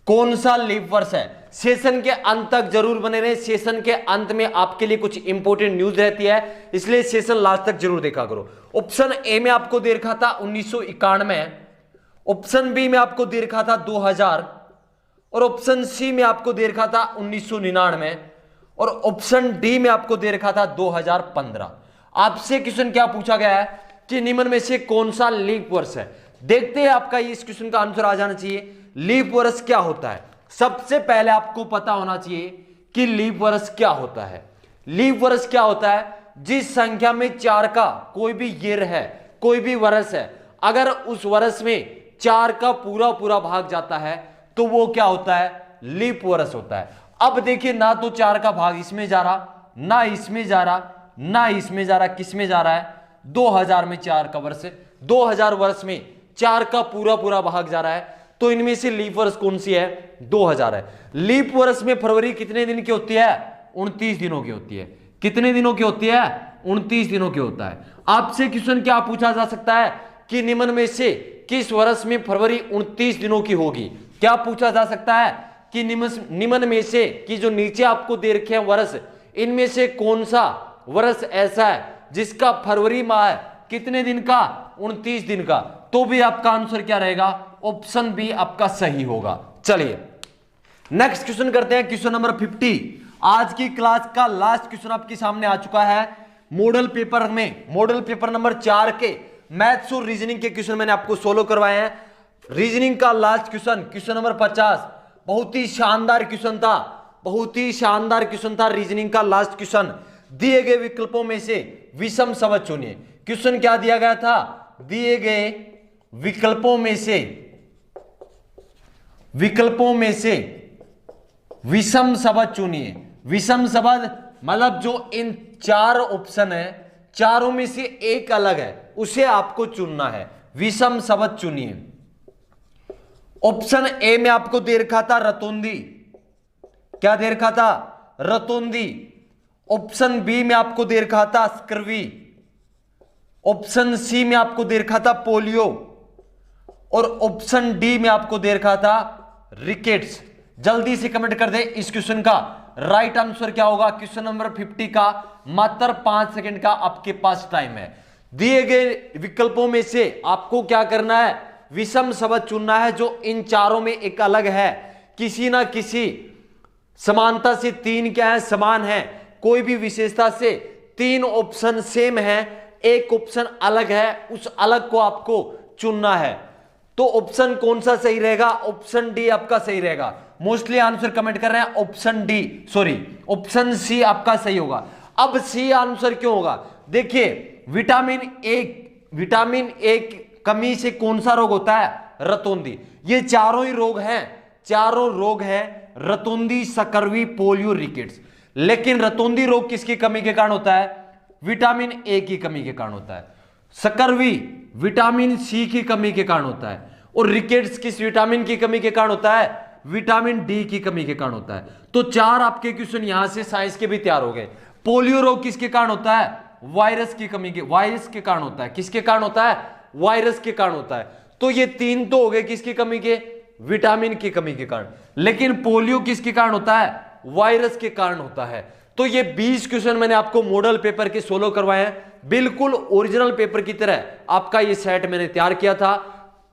कौन सा लीप वर्ष है? सेशन के अंत तक जरूर बने रहे। सेशन के अंत में आपके लिए कुछ इंपॉर्टेंट न्यूज रहती है, इसलिए सेशन लास्ट तक जरूर देखा करो। ऑप्शन ए में आपको दे रखा था 1991, ऑप्शन बी में आपको दे रखा था 2000 और ऑप्शन सी में आपको दे रखा था 1999 और ऑप्शन डी में आपको दे रखा था 2015। आपसे क्वेश्चन क्या पूछा गया है कि निम्न में से कौन सा लीप वर्ष है। देखते हैं आपका इस क्वेश्चन का आंसर आ जाना चाहिए। लीप वर्ष क्या होता है, सबसे पहले आपको पता होना चाहिए कि लीप वर्ष क्या होता है। लीप वर्ष क्या होता है, जिस संख्या में 4 का कोई भी ईयर है, कोई भी वर्ष है, अगर उस वर्ष में 4 का पूरा पूरा भाग जाता है तो वो क्या होता है, लीप वर्ष होता है। अब देखिए ना तो 4 का भाग इसमें जा रहा, ना इसमें जा रहा, ना इसमें जा रहा, किसमें जा रहा है, 2000 में 4 का वर्ष, 2000 वर्ष में 4 का पूरा पूरा भाग जा रहा है, तो इनमें से लीप वर्ष कौन सी है, 2000 है। लीप वर्ष में फरवरी कितने दिन की होती है, 29 दिनों की होती है। कितने दिनों की होती है, 29 दिनों की होता है। आपसे क्वेश्चन क्या पूछा जा सकता है कि निम्न में से किस वर्ष में फरवरी 29 दिनों की होगी। क्या पूछा जा सकता है कि निम्न में से कि जो नीचे आपको दे रखे हैं वर्ष, इनमें से कौन सा वर्ष ऐसा है जिसका फरवरी माह है कितने दिन का, 29 दिन का। तो भी आपका आंसर क्या रहेगा, ऑप्शन बी आपका सही होगा। चलिए नेक्स्ट क्वेश्चन करते हैं, क्वेश्चन नंबर 50। आज की क्लास का लास्ट क्वेश्चन आपके सामने आ चुका है। मॉडल पेपर में, मॉडल पेपर नंबर 4 के मैथ्स और रीजनिंग के क्वेश्चन मैंने आपको सोल्व करवाए हैं। रीजनिंग का लास्ट क्वेश्चन, क्वेश्चन नंबर 50, बहुत ही शानदार क्वेश्चन था, बहुत ही शानदार क्वेश्चन था रीजनिंग का लास्ट क्वेश्चन। दिए गए विकल्पों में से विषम शब्द चुनिए। क्वेश्चन क्या दिया गया था, दिए गए विकल्पों में से विषम शब्द चुनिए। विषम शब्द मतलब जो इन 4 ऑप्शन है, चारों में से एक अलग है, उसे आपको चुनना है। विषम शब्द चुनिए। ऑप्शन ए में आपको दे रखा था रतौंधी, क्या दे रखा था, रतौंधी। ऑप्शन बी में आपको दे रखा था स्क्रवी। ऑप्शन सी में आपको दे रखा था पोलियो और ऑप्शन डी में आपको दे रखा था रिकेट्स। जल्दी से कमेंट कर दे इस क्वेश्चन का राइट आंसर क्या होगा। क्वेश्चन नंबर 50 का मात्र 5 सेकंड का आपके पास टाइम है। दिए गए विकल्पों में से आपको क्या करना है, विषम शब्द चुनना है जो इन चारों में एक अलग है, किसी ना किसी समानता से 3 क्या है, समान है, कोई भी विशेषता से 3 ऑप्शन सेम है, एक ऑप्शन अलग है, उस अलग को आपको चुनना है। तो ऑप्शन कौन सा सही रहेगा, ऑप्शन डी आपका सही रहेगा। मोस्टली आंसर कमेंट कर रहे हैं option D, sorry option C आपका सही होगा। अब सी आंसर क्यों होगा, देखिए विटामिन ए कमी से कौन सा रोग होता है, रतौंधी। ये चारों ही रोग हैं, चारों रोग हैं, रतौंधी, स्कर्वी, पोलियो, रिकेट्स। लेकिन रतौंधी रोग किसकी कमी के कारण होता है, विटामिन ए की कमी के कारण होता है। स्कर्वी विटामिन सी की कमी के कारण होता है और रिकेट्स किस विटामिन की कमी के कारण होता है, विटामिन डी की कमी के कारण होता है। तो 4 आपके क्वेश्चन यहां से साइंस के भी तैयार हो गए। पोलियो रोग किसके कारण होता है, वायरस की कमी के, वायरस के कारण होता है। किसके कारण होता है, वायरस के कारण होता है। तो ये 3 तो हो गए किसकी कमी के, विटामिन की कमी के कारण। लेकिन पोलियो किसके कारण होता है, वायरस के कारण होता है। तो ये 20 क्वेश्चन मैंने आपको मॉडल पेपर के सोल्व करवाए हैं, बिल्कुल ओरिजिनल पेपर की तरह आपका ये सेट मैंने तैयार किया था।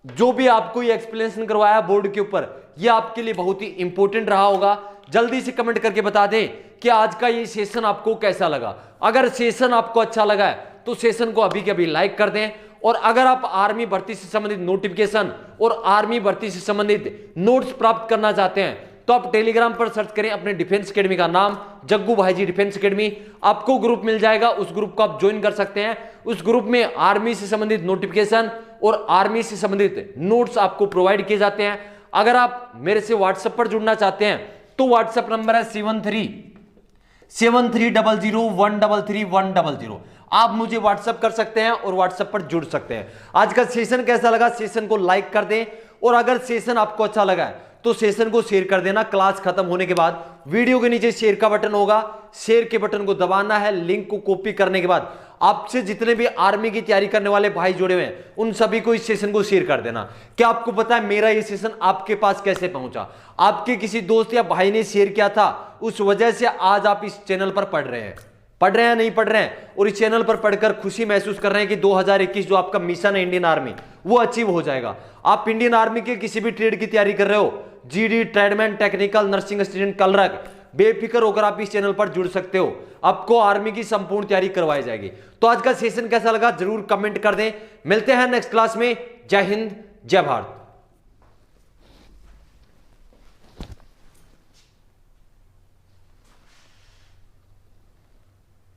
जो भी आपको ये एक्सप्लेनेशन करवाया बोर्ड के ऊपर, ये आपके लिए बहुत ही इंपॉर्टेंट रहा होगा। जल्दी से कमेंट करके बता दें कि आज का ये सेशन आपको कैसा लगा। अगर सेशन आपको अच्छा लगा है तो सेशन को अभी के अभी लाइक कर दें। और अगर आप आर्मी भर्ती से संबंधित नोटिफिकेशन और आर्मी भर्ती से संबंधित नोट्स प्राप्त करना चाहते हैं तो आप टेलीग्राम पर सर्च करें अपने डिफेंस एकेडमी का नाम, जग्गू भाई जी डिफेंस एकेडमी। आपको ग्रुप मिल जाएगा, उस ग्रुप को आप ज्वाइन कर सकते हैं। उस ग्रुप में आर्मी से संबंधित नोटिफिकेशन और आर्मी से संबंधित नोट्स आपको प्रोवाइड किए जाते हैं। अगर आप मेरे से व्हाट्सएप पर जुड़ना चाहते हैं तो व्हाट्सएप नंबर है 7300133100। आप मुझे व्हाट्सएप कर सकते हैं और व्हाट्सएप पर जुड़ सकते हैं। आज का सेशन कैसा लगा, सेशन को लाइक कर दें और अगर सेशन आपको अच्छा लगा है तो सेशन को शेयर कर देना। क्लास खत्म होने के बाद वीडियो के नीचे शेयर का बटन होगा, शेयर के बटन को दबाना है। लिंक को कॉपी करने के बाद आपसे जितने भी आर्मी की तैयारी करने वाले भाई जुड़े हुए हैं उन सभी को इस सेशन को शेयर कर देना। क्या आपको पता है मेरा ये सेशन आपके पास कैसे पहुंचा, आपके किसी दोस्त या भाई ने शेयर किया था, उस वजह से आज आप इस चैनल पर पढ़ रहे हैं नहीं पढ़ रहे हैं और इस चैनल पर पढ़कर खुशी महसूस कर रहे हैं कि 2021 जो आपका मिशन है इंडियन आर्मी वो अचीव हो जाएगा। आप इंडियन आर्मी के किसी भी ट्रेड की तैयारी कर रहे हो, GD, tradesman, technical, nursing assistant, clerk, बेफिक्र होकर आप इस चैनल पर जुड़ सकते हो। आपको आर्मी की संपूर्ण तैयारी करवाई जाएगी। तो आज का सेशन कैसा लगा जरूर कमेंट कर दें। मिलते हैं नेक्स्ट क्लास में। जय हिंद, जय भारत।